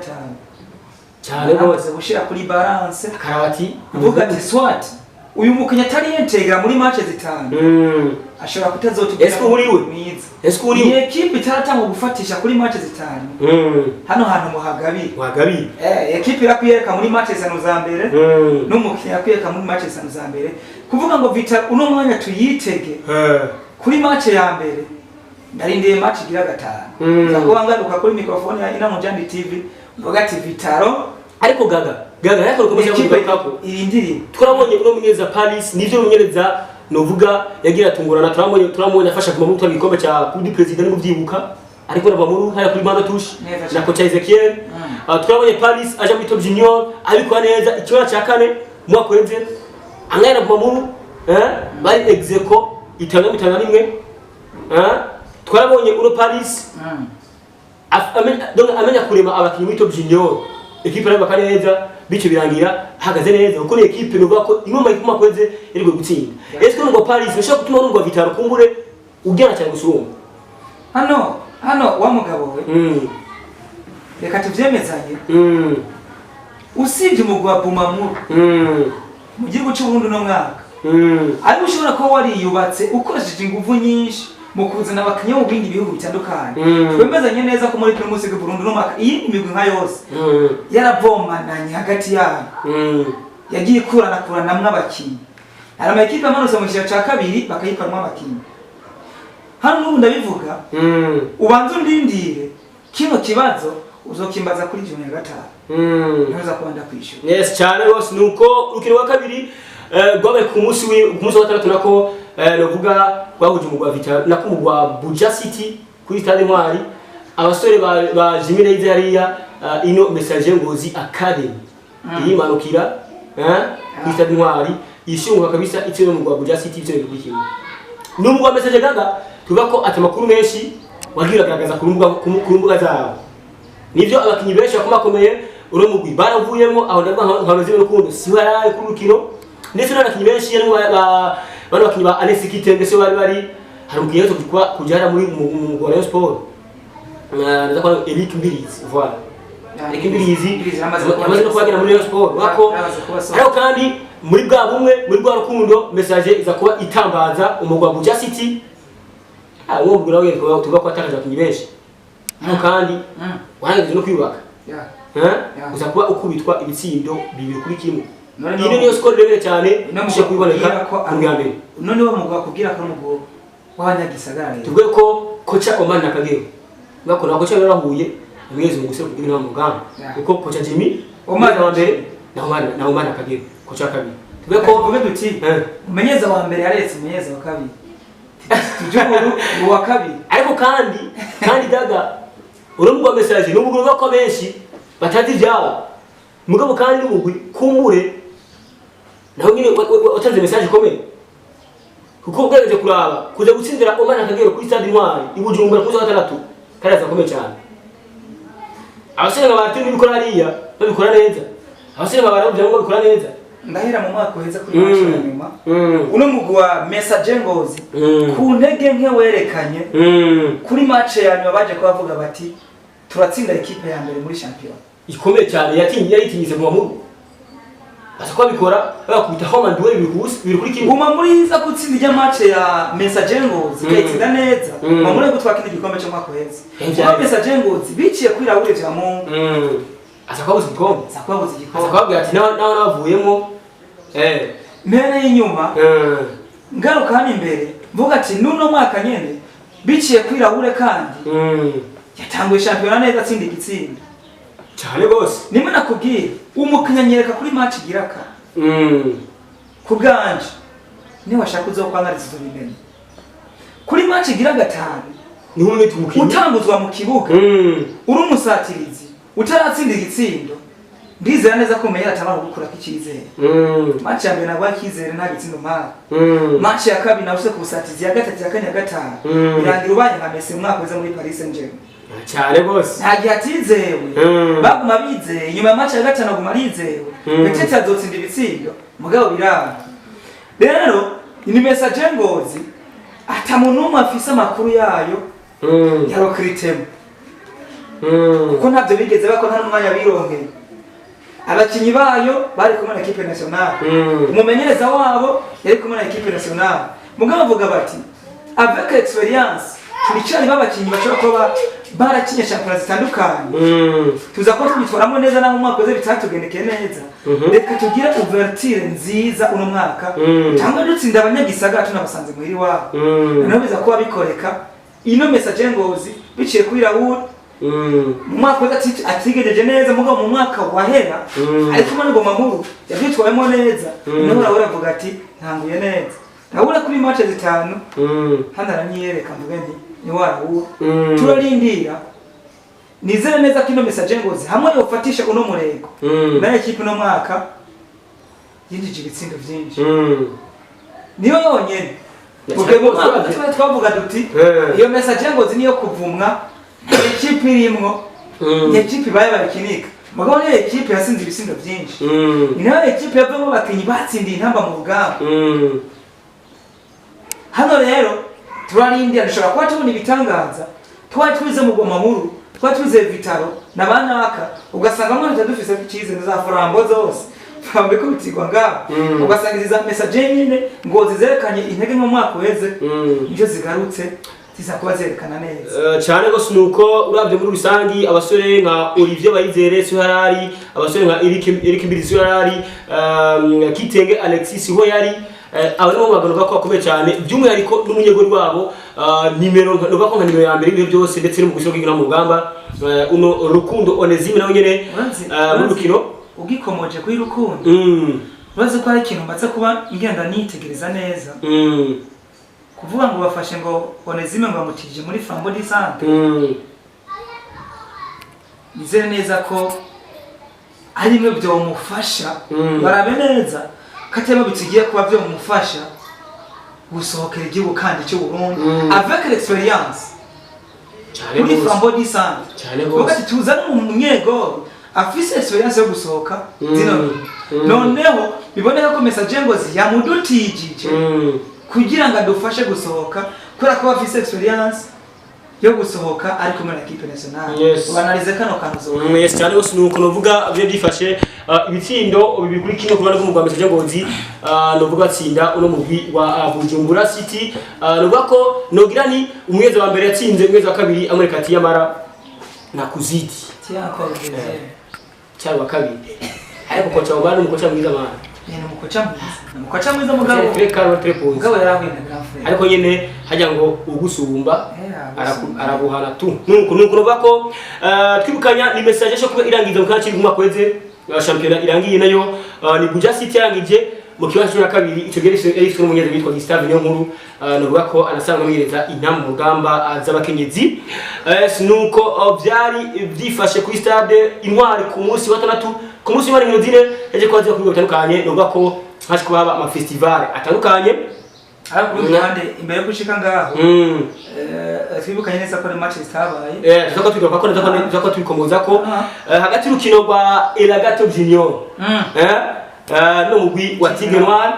cyane bose gushira kuri balance karabati uvuga ati SWAT uyu mukinya atari integra muri match zitanu ashobora kutazotugira esko uri ni equipe itaratanga gufatisha kuri match zitanu hano hantu muhagabi equipe yakuyereka muri match zano za mbere n'umukinya yakuyereka muri match zano za mbere kuvuga ngo Vitaro uno mwanya tuyitege kuri match ya mbere ndarindiye match igira gatanu zakubangaruka kuri microphone ya Ina Mujandi TV mvuga ati Vitaro ariko gaga yako rukomeza kugaruka irindiri twarabonye uno munyeza Paris nivyo munyereza novuga yagira tungurana turamubonye afasha kuma mutwa gikombe cya kuri president ngo byibuka ariko nava muri haya kuri Mano Touche na coach Ezekiel twarabonye Paris aje muri Top Junior abikwa neza ikibazo cya kane mwaka wenze angana kuma muri bari execo itanga rimwe twarabonye uno Paris amenya kurema abakinyi muri Top Junior equipe raba kaneza bice birangira hagaze neza kuko ni equipe nuvuga ko imwe mu kweze irigwe gutsinda eske ngo Paris bishaka gutuma ngo Vitaro kumbure ugena cyane gusumba hano wa mugabo we reka tuvyemezanye usibye umugwi wa Bumamuru mu gihugu cy'u Burundi no mwaka ariko ushobora kuba wariyubatse ukoresheje ingufu nyinshi mu kuzana abakinnyi mu bindi bihugu bitandukanye twemezanye neza ko muri Primus League Burundi no mwaka iyi imigwi nka yose yaravomananye hagati yabo yagiye kuranamwe abakinnyi hari amakipe amanutse mu cyiciro cya kabiri bakayikoramo abakinnyi hano n'ubu ndabivuga ubanza undindire kino kibazo uzokimbaza kuri June ya gatanu ntuza kubanda kwishura yes cyane rwose nuko urukino rwa kabiri rwabaye ku munsi wa gatandatu nako novuga rwahuje umugwa Vital nako umugwa Buja City kuri Stade Ntwari abasore ba Jimmy Reize hariya ino Message Ngozi Academy yimanukira kuri Stade Ntwari yishunguka kabisa icyo umugwa Buja City icyo bikimwe n'umugwa Message gaga tubako atamakuru menshi wagiragaragaza ku mbuga zabo nivyo abakinyi benshi bakomakomeye uro mugwi baravuyemo aho ndabwo nkabaze n'ukundo si baraye ku rukino ndetse n'abakinyi benshi yarimo bano bakinyi ba Alexis Kitenge se bari hari umukinyi wese kujara muri mu Rayon Sport ndaza kwa Eric Mbirizi voilà Eric Mbirizi amaze no kwagera muri Rayon Sport wako ariko kandi muri bwa bumwe muri bwa rukundo Message iza kuba itambaza umugwa Buja City uwo mugura we tuba ko atakaza abakinyi benshi kandi wangize no kwibaka uza kuba ukubitwa ibitsindo bibiri kuri kimwe ino niyo score rebere cyane mushe kwiboneka ku mbere none wa mugwa kubwira ko mugo wabanyagisagara tubwe ko kocha Oman Nakagero ngako na kocha yarahuye mwezi mu gusera kugira mugamba uko kocha Jimmy Oman wa mbere na Oman Nakagero kocha kabiri tubwe ko vuga duti umenyeza wa mbere yaretse umenyeza wa kabiri tujuru wa kabiri ariko kandi daga urumva Message n'umuguru ko benshi batazi byabo mugabo kandi n'umugwi kumbure naho nyine watanze Message komeye kuko bwereje kuraba kuja gutsindira Oman Nakagero kuri Stade Ntwari ibujumbura kuzo gatandatu karaza komeye cyane abasore babatini bikora hariya babikora neza abasore babaravye ngo bikora neza ndahera mu mwaka uheza kuri match ya nyuma uno mugwi wa Message Ngozi ku ntege nke werekanye kuri match ya nyuma baje kubavuga bati turatsinda equipe ya mbere muri champion ikomeye cyane yatinyise mu Bumamuru basako bikora bakubita home and away biri kuri kimwe Bumamuru iza gutsinda ijya match ya Message Ngozi kayitsinda neza Bumamuru gutwakira igikombe cyo mwaka uheza kuko Message Ngozi biciye kuri Raoul vya Mungu asakabuze igikombe asakabuze ati nawe navuyemo mbere y'inyuma ngaruka hano imbere mvuga ati nuno mwaka nyene biciye kuri Raoul kandi yatanguye champion neza atsinda igitsinda cyane gose nimwe nakubwiye umukinyanyereka kuri match giraka kubganje ni washaka uzokwangariza ibintu kuri match gira gatanu ni umwe tumukiye utambuzwa mu kibuga uri umusatirizi utaratsinda igitsindo ndizera neza ko meya atabara gukura kicizere match ya mbere nabwo akizere nta gitsindo mara match ya kabiri nabuse kubusatizi ya gatatu ya kane ya gatanu irangira ubanye nka Messi mwaka weze muri Paris Saint-Germain cyane gose ntagiye atizewe baguma bizeye nyuma ya match ya gatanu aguma arizewe Petete azotsinda ibitsindo mugabo biranga rero ni Message Ngozi atamuntu umwe afise amakuru yayo yarokritemo kuko ntabyo bigeze bakora nta n'umwanya bironkeye abakinyi bayo bari kumwe na equipe nationale umumenyereza wabo yari kumwe na equipe nationale mugabo bavuga bati avec experience turicari babakinyi bashobora kuba barakinye championnat zitandukanye tuza ko tubitwaramo neza naho umwaka weze bitatugendekeye neza reka tugire ouverture nziza uno mwaka cyangwa dutsinda abanyagisagara tunabasanze muhiri wabo naho biza kuba bikoreka ino Message Ngozi biciye kuri Raoul mu mwaka weze atigejeje neza mugabo mu mwaka wahera ariko mane Bumamuru yabyitwayemo neza naho Raoul avuga ati ntanguye neza Raoul kuri match zitanu hano aranyereka mvuge ni warawo turarindira nizere neza kino Message Ngozi hamwe yofatisha uno murego na equipe no mwaka yinjije ibitsindo byinshi niyo yonyene ubwo twavuga duti iyo Message Ngozi niyo kuvumwa equipe irimwo equipe baye bakinika mugabo ni equipe yasinze ibitsindo byinshi ni nayo equipe yavamo bakinyi batsindiye intamba mu rugamba hano rero turarindira dushobora kuba tubona ibitangaza twari twize mu Bumamuru tuze Vitaro nabanaka ugasanga mwana dufise ikize za Flambo zose fambe ko bitigwa ngaho ugasanga iza message nyine ngo zizerekanye intege mu mwaka weze nje zigarutse zizakuba zerekana neza cyane gose nuko urabye muri rusangi abasore nka Olivier Bayizere Suharari abasore nka Eric Mbirizi Suharari Kitenge Alexis ho yari abari mu magano bako akomeye cyane by'umwihariko n'umunyegori wabo nimero nova ko nka nimero ya mbere ibihe byose ndetse no mu gushoka mu rugamba uno Rukundo Onesime nawe nyene mu rukino ugikomoje kuri Rukundo baze ko ari ikintu mbatse kuba ingenda nitegereza neza kuvuga ngo bafashe ngo Onesime ngo amutije muri Flambeau du Centre nizere neza ko ari mwe byo mufasha barabe neza katema bitigiye kuba byo mufasha gusohokera igihugu kandi cyo Burundi avec l'expérience muri Flambeau du Centre cyane gose bakati tuzana umunyego afise experience yo gusohoka zino noneho biboneka ko message ngo ziyamudutijije kugira ngo adufashe gusohoka kora ko afise experience yo gusohoka ariko muri equipe nationale banarize kano kanzo yes cyane gose nuko novuga byo byifashe ibitsindo bibikuri kino kubana ko mu Rwanda cyo ngozi novuga tsinda uno mugwi wa Bujumbura City novuga ko nogira ni umwezi wa mbere yatsinze umwezi wa kabiri Amerikati yamara na kuzidi cyangwa kabiri ariko ko cyo bana umukoca mwiza bana mukoca mwiza mugabo mugabo yarahuye na grand ariko nyene hajya ngo ugusumba arabuhana tu nuko novuga ko twibukanya ni message cyo kuba irangiza mu kanci mu kweze championnat irangiye nayo ni Buja City yarangije mu kibazo cya kabiri icyo gerese ifite umunyeze witwa Gustave niyo nkuru novuga ko anasanga mwireza intamu mu rugamba z'abakenyezi nuko byari byifashe kuri stade Intwari ku munsi wa 3 ku munsi wa 4 yaje kwaje kuri bitandukanye novuga ko haje kuba ama festival atandukanye ariko kandi imbere yo gushika ngaho twibukanye neza ko match zitabaye tuzako twigaruka ko neza ko twikomoza ko hagati y'urukino rwa Elagato Junior no mugwi wa Tigre Noir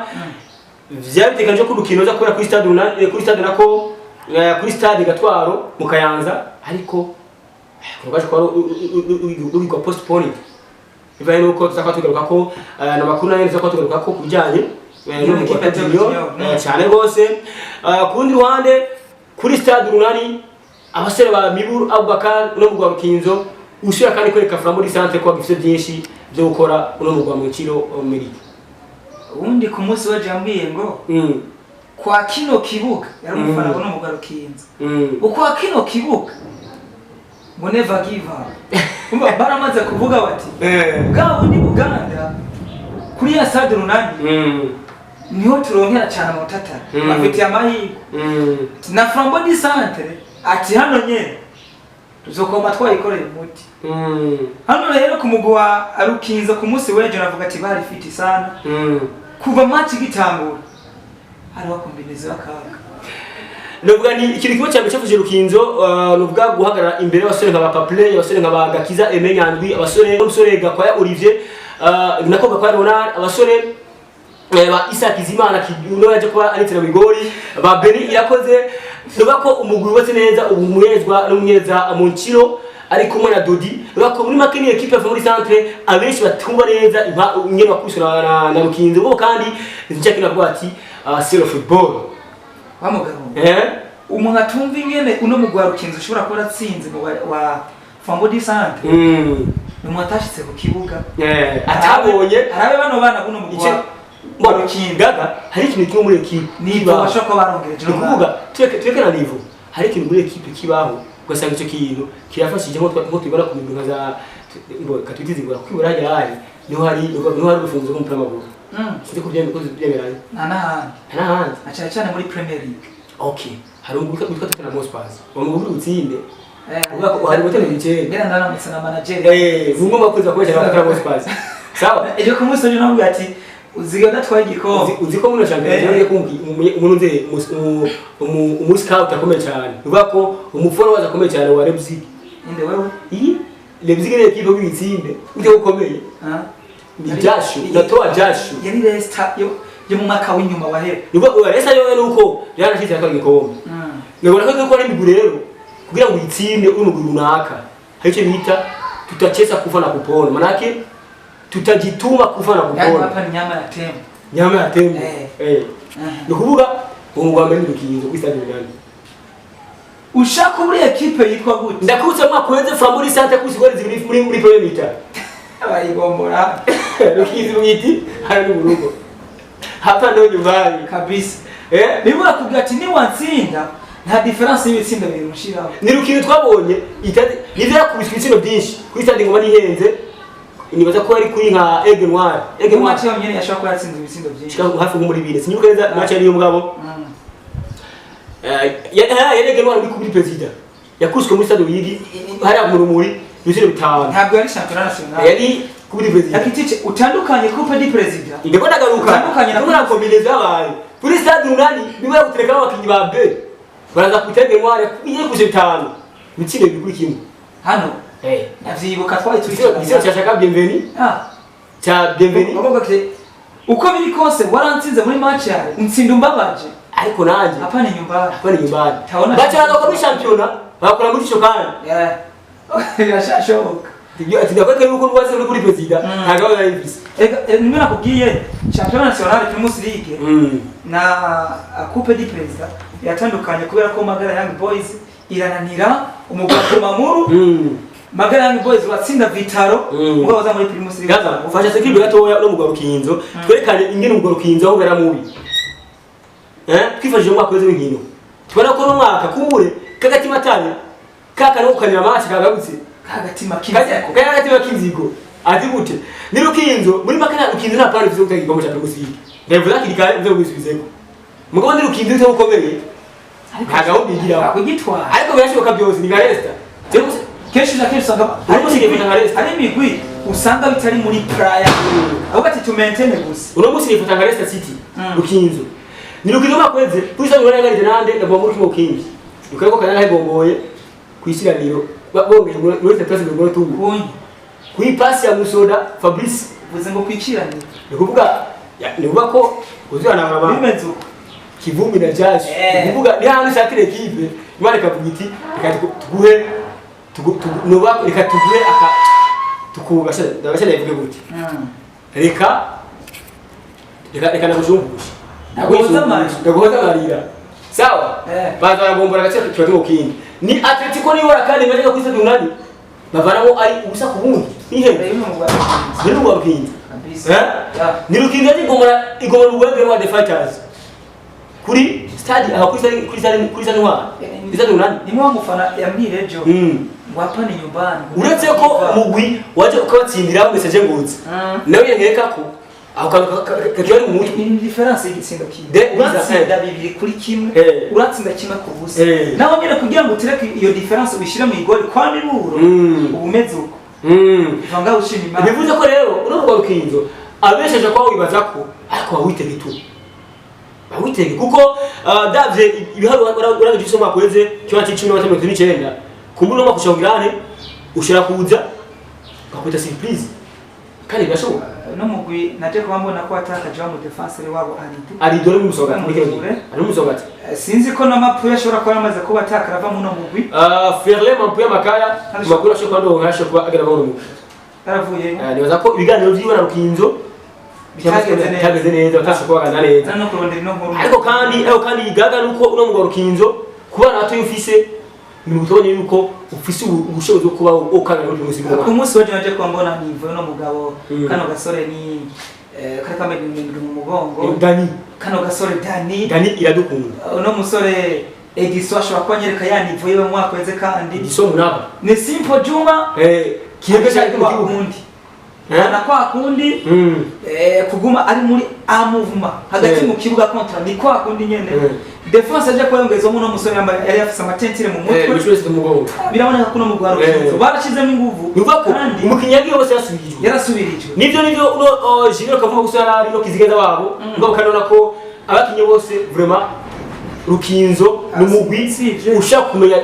vyabitekanje ko urukino za kubera kuri stade nako kuri stade Gatwaro mu Kayanza ariko kubaje ko uriko postpone ivaye nuko tuzako twigaruka ko na makuru nayo tuzako twigaruka ko kujanye cyane gose kundi ruhande kuri stade Runani abasore ba Miburu Abubakar no mu Rwarukinzo ushira kandi kwereka Flambeau du Centre ko bifite byinshi byo gukora uno mu Rwamukiro Amerika ubundi ku munsi wa jambwiye ngo kwa kino kibuga yaramufana no mu Rwarukinzo ukwa kino kibuga ngo never give up kumba baramaze kuvuga bati bwa bundi Buganda kuri ya stade Runani niho turonkera cyane mu Tatara bafite amahigo na Flambeau du Centre ati hano nyene tuzokoma twayikoreye umuti hano rero ku mugwi wa Rukinzo ku munsi weje navuga ati bari fiti sana kuva match gitangura hari bakombineza akaga novuga ni ikintu kibo cyane cyafuje Rukinzo novuga guhagarara imbere y'abasore nka ba Paplay abasore nka ba Gakiza Emenyandwi abasore n'umusore Gakwaya Olivier nako Gakwaya Ronald abasore ba Isa Kizimana kiduno yaje kuba aritira bigori ba Beni irakoze novuga ko umugwi wose neza ubumwezwa n'umunyeza mu Nkiro ari kumwe na Dodi novuga ko muri makini equipe ya Flambeau du Centre abenshi batumba neza ingene bakusura na Rukinzo bo kandi nzakina kuba ati zero football bamugabo umuntu atumva ingene uno mugwi wa Rukinzo ushobora kuba atsinze wa Flambeau du Centre umuntu atashitse ku kibuga atabonye arabe bano bana buno mugwi Gaga hari ikintu kimwe muri equipe niba bashaka barongereje no kuvuga tweke na niveau hari ikintu muri equipe kibaho ugasanga icyo kintu kirafashije nko twibara ku bintu za katwitizigura kwibura hari niho hari ubufunguzo bw'umupira w'amaguru siko kubyemera ko byemeranye nahandi cyane cyane muri Premier League okay hari umugwi witwa Tottenham Hotspur umugwi utsinde uvuga ko hari gutera ibice ngena ndaramutse na manager ngomba kuza kubesha Tottenham Hotspur sawa ejo ku munsi w'ejo navuga ati uziga datwaye igikombe uziko muri champions league umuntu nze umuscout akomeye cyane uvuga ko umuforo waza akomeye cyane wa Leipzig inde wewe Leipzig ni equipe y'itsinde uje ukomeye ni jasho natoa jasho yari Leicester yo mu mwaka w'inyuma wahera uvuga Leicester yo nuko yarashyize akora igikombe nabona ko ari imiguru rero kugira ngo uyitsinde uri mu runaka hicho bita tutacheza kufa na kupona. Manake tutajituma kufa na kupona. Yaani hapa ni nyama ya tembo. Nyama ya tembo. Nukuvuga umugwa mbere n'urukinzo kwistade Minani. Ushaka muri equipe yitwa gute? Ndakutse mwa kweze Famuri Sante kusigore zibiri muri premier mita. Abayigombora. Rukizi mwiti hari n'urugo. Hapa ndo nyumbani Kabisa. Bibura kugira ati ni watsinda nta difference y'ibitsinda biri mushiraho. Ni rukinzo twabonye itadi nivyo yakubiswe ibitsino byinshi kuri stade ngoma nihenze. Nibaza ko ari kuri nka Aigle Noir. Aigle Noir cyo nyene yashaka ko yatsinze ibitsindo byinshi. Hafi muri bine. Sinyuka neza match ari y'umugabo. Aigle Noir uri kuri president. Yakushwe muri stade yigi hari mu rumuri ibitsino bitanu. Ntabwo yari champion national. Yari kuri president. Akitice utandukanye coupe du president. Ingeko ndagaruka. Utandukanye na muri combinaison y'abantu. Kuri stade Munani bibaye gutereka abakinyi ba B. Baraza kutega Noir iye kuje bitanu. Ibitsino bikuri kimwe. Hano navyibuka twari turi cyo cyashaka bienvenue cha bienvenue ngogo kite uko biri kose warantsinze muri match yawe ntsinda umbabaje ariko nanje hapana nyumbani bacha nako muri championa bakora muri cyo kandi yashashoka ati ndakweka yuko rwase uri kuri president ntago yarivise nimwe nakubwiye champion national Primus League na coupe du president yatandukanye kubera ko Magara Young Boys irananira umugabo Mamuru Magara Young Boys watsinda Vitaro ngo baza muri Primus League. Gaza ufasha sekirwe gatoya no mugabo Rukinzo twerekane ingene umugabo Rukinzo aho beramubi. Twifashije umwaka weze w'inkino. Tubona ko no mwaka kumure kagatima tane kaka no kukanira amazi kagabutse kagatima kinzigo ati gute ni Rukinzo muri makana Rukinzo nta plan vyo gutanga igombo cha Primus League. Ndevura kirika vyo gusubizeko. Mugabo ndi Rukinzo utabukomeye. Kagaho bigira kugitwara. Ariko birashoboka byose ni garesta. Kenshi na kenshi usanga ari imigwi usanga bitari muri praya ahubwo ati to maintain gusa uno musi nifuta nka Leicester City Rukinzo ni Rukinzo makweze kwisa ngora ngarije nande ndabo muri kimo kingi ukako kana hagomboye kwisiraniro babongeje muri place ngoro tungu kwi pass ya Musoda Fabrice vuze ngo kwikirana ni kuvuga ko uzirana na bimezo kivumbi na jazz ni kuvuga ni hano satire kipe imana kavuga iti tuguhe nuba reka tuguhe aka tukugasha ndabashana ivuge gute reka nagujumbusha ndaguhoza marira sawa baza bagombora gace kibazo kindi ni Atletico ni wora kandi maje kwisa dunani bavaramo ari ubusa kubundi ihebe ni mu Rukinzo ni Rukinzo igomora ubwenge wa the fighters kuri stade aho kuri stade ntwa iza dunani ni mwa mufana yambire ejo wapa ni nyumbani uretse ko mugwi waje ukabatsindira message ngozi nawe yengeka ko aho kakiwari mu mutwe ni difference y'igitsindo kibe uratsinda bibiri kuri kimwe uratsinda kimwe ku busa naho nyine kugira ngo utereke iyo difference ubishire mu igori kwa miruro ubumeze uko ivanga ushima imana bivuze ko rero uno mugabo Rukinzo abesheje kwa wibaza ko ariko wawitege tu bawitege kuko davye ibiharo urangije isoma kweze cyo ati 10:39 kumbura no kushongirane ushira kuza bakwita surprise kandi birashoboka no mugwi naje kubambona ko atakaje wa mu defenseur wabo ari dore mu soga ari mu soga sinzi ko namapu yashobora kuba yamaze kuba atakarava mu no mugwi Ferle mapu ya makaya makuru ashobora ndo ngasho kuba agera mu mugwi aravuye nibaza ko ibiganiro by'ibara Rukinzo bitageze neza batashobora kuba neza no kurondera no nkuru ariko kandi igaga nuko uno mugwi Rukinzo kuba nato yufise ni mutone yuko ufise ubushobozi bwo kuba ukana muri Primus League ku munsi waje kwambona nivo no mugabo kano gasore ni kaka medindu mu mugongo Dani kano gasore Dani iradukunda uno musore Ediso ashobora kwanyereka ya nivo yewe mwaka weze kandi Ediso munaba ni Simple Juma kiyebe cyari kwa kundi na kwa kundi kuguma ari muri amuvuma hagati mu kibuga kontra ni kwa kundi nyene defense aje kwongeza mu no musore yari afise amatentire mu mutwe bishwese mu mugongo biraboneka ko no mu Rwanda barashizemo inguvu kandi umukinyagi wose yarasubirijwe nivyo no Junior kavuga gusara ari no kizigeza wabo ngo kanona ko abakinye bose vraiment Rukinzo numugwi usha kumenya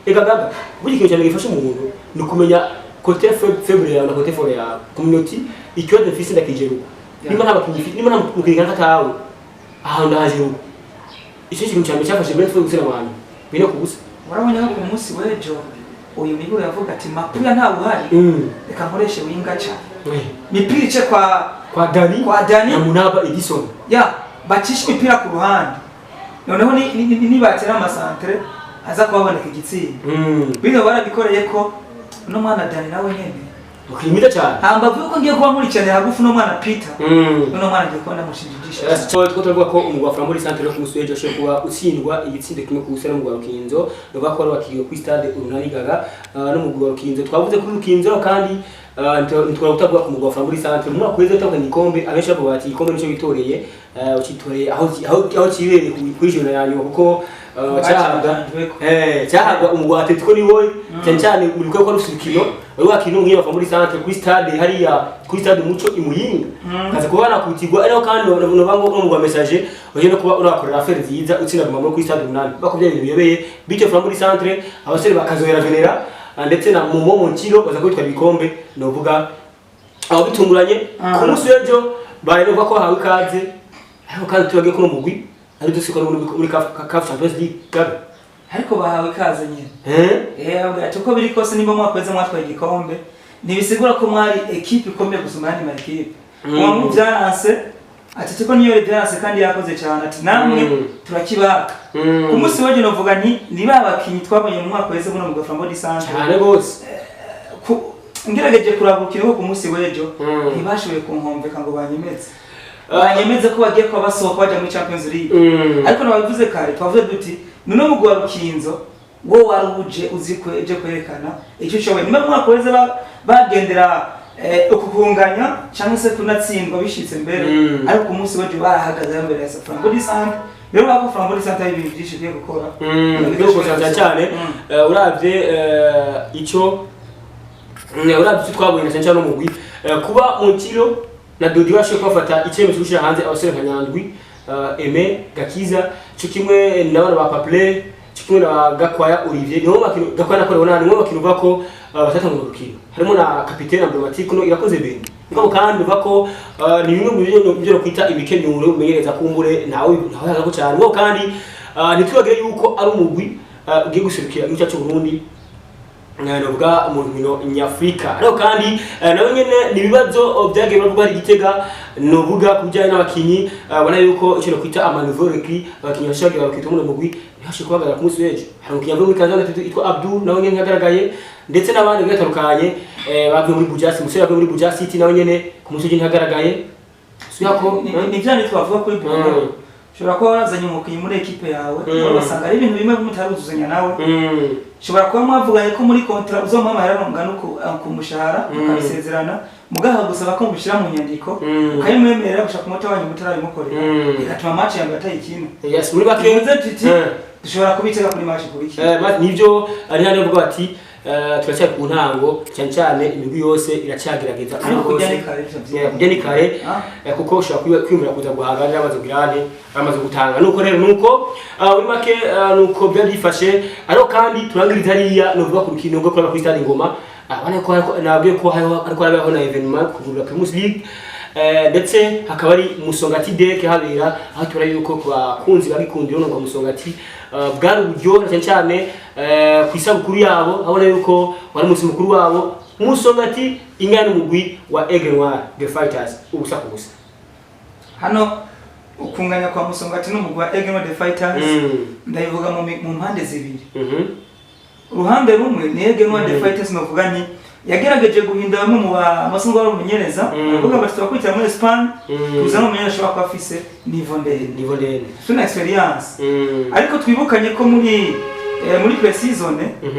egagaga buri kintu cyane gifasha umuntu ni kumenya côté faible ya na côté fort ya community icyo defense ndakijeruka nimba ntabakinyi nimba ntamukinyi katawe aho ndahajeruka icyo kintu cyane cyafashe Brentford gusira abantu bine kubusa urabonye ko ku munsi w'ejo uyu miburo yavuga ati Makuya nta buhari reka nkoreshe winga cyane mipira ice kwa Dani na Munaba Edison ya bacisha imipira ku ruhande noneho ni batera amasantre aza kubaboneka igitsinda bino barabikoreye ko no mwana Dani nawe nyene ukimita cyane hambavu yuko ngiye kuba muri cyane hagufu no mwana Peter no mwana ngiye kubona mushijijisha so twavuga ko umugwa Flambeau Centre yo kumusuyeje ashoboye kuba utsindwa igitsinde kimwe ku busa no mugwa Rukinzo no bakora bakiriye ku stade Urunani Gaga no mugwa Rukinzo twavuze kuri Rukinzo kandi ntitwara gutavuga ku mugwa Flambeau Centre mu kwezi utanga ikombe abenshi babo bati ikombe nico bitoreye ucitoreye aho kibereye kuri jona yanyu kuko cyahabwa umugwa Atletico ni wowe cyane muri ko ko rusukino wakino umwe Flambeau Centre kuri stade hariya kuri stade Muco imuyinga kaza kubana kutigwa ariho kandi no bango no mugwa message bagenda kuba urakorera affaire nziza utsinda mu kuri stade Urunani bakubye ibintu biyebeye bityo Flambeau Centre abasore bakazohera genera ndetse na mu nkiro baza kwitwa bikombe novuga aho bitunguranye ku munsi w'ejo barevuga ko hawe ikaze ariko kandi tubage ko no mugwi ari dusiko muri CAF Champions League gabe ariko bahawe ikaze nyine uko biri kose nimba mwakweze mwatwaye igikombe nibisigura ko mwari equipe ikomeye gusoma yandi ma equipe mu byaranse ati ko niyo byaranse kandi yakoze cyane ati namwe turakibaka ku munsi w'ejo novuga ni babakinyi twabonye mu mwaka wese muno mu Flambeau Centre cyane bose ngerageje kurabukira ko ku munsi w'ejo ntibashoboye kunkomveka ngo banyemeze ko bagiye kwa basohoka baje muri Champions League ariko nabavuze kare twavuze duti none mu gwa Rukinzo wo waruje uzikweje kwerekana icyo cyowe nimba mwaka wese bagendera ukukunganya cyangwa se kunatsindwa bishitse mbere ariko ku munsi w'ejo barahagaze mbere ya Flambeau Centre rero bako Flambeau Centre ibintu byinshi byo gukora byo cyane uravye icyo uravye twabonye na cyane no mugwi kuba mu kiro na Dodi washe kwafata icyemezo cy'ushira hanze abasore nka Nyandwi Aime Gakiza cyo kimwe n'abana ba Paple cyo kimwe na Gakwaya Olivier niho bakino Gakwaya nakore bonana niho bakino bako batata mu rukino harimo na capitaine emblematique no irakoze bene ngo kandi bako ni bimwe mu byo kwita ibikenyuro umenyereza kumbure nawe yaza ko cyane ngo kandi ntitwagire yuko ari umugwi ugiye guserukira igice cyo Burundi novuga mu nkino nyafrika ariko kandi nawe nyene nibibazo byagiye barwa igitega novuga kujyana n'abakinyi bana yuko icyo kwita amanuvoreki abakinyi bashaka bakita mu mugwi yashe kubagara ku munsi w'ejo hari umukinyi avuye muri Kazana yitwa Abdul nawe nyene yagaragaye ndetse n'abandi batarukanye bavuye muri Bujasi musore bavuye muri Bujasi City nawe nyene ku munsi w'ejo yagaragaye suyako ni byane twavuga kuri Burundi shobora kuba warazanye umukinyi muri equipe yawe basanga ari ibintu bimwe mutaruzuzanya nawe shobora kuba mwavuganye ko muri contrat uzomamahera ngano ku mushahara ukabisezerana mugaha gusaba ko mushira mu nyandiko ukayimwemerera gushaka umota wanyu mutarabimukorera igatuma match yangu atayikina yes muri bakenze titi dushobora kubitega kuri match kuri nivyo ari hano bavuga ati turacyari ku ntango cyane imigwi yose iracyagerageza kujya kare kuko ushobora kwimura kuza guhangana n'abazo girane bamaze gutanga nuko rero nuko muri make nuko byadifashe ariko kandi turangiriza hariya no vuga ku rukino rwo kuri Stade Ngoma abana ko nabwiye ko ariko arabaho na evenement kugura Primus League ndetse hakaba ari Musongati Deke habera aho turari yuko bakunzi babikundira no Musongati bwari uburyo cyane ku isabukuru yabo abona yuko wari umunsi mukuru wabo Musongati ingana umugwi wa Aigle Noir the Fighters ubusa kubusa hano ukunganya kwa Musongati n'umugwi wa Aigle Noir the Fighters ndayivuga mu mpande zibiri uruhande rumwe ni Aigle Noir the Fighters novuga ni yagerageje guhindura bamwe mu bamasongo barumenyereza avuga bati twakwitira muri Spain kuzana umumenyesha wa Kwafise niveau ndende tuna experience ariko twibukanye ko muri pre-season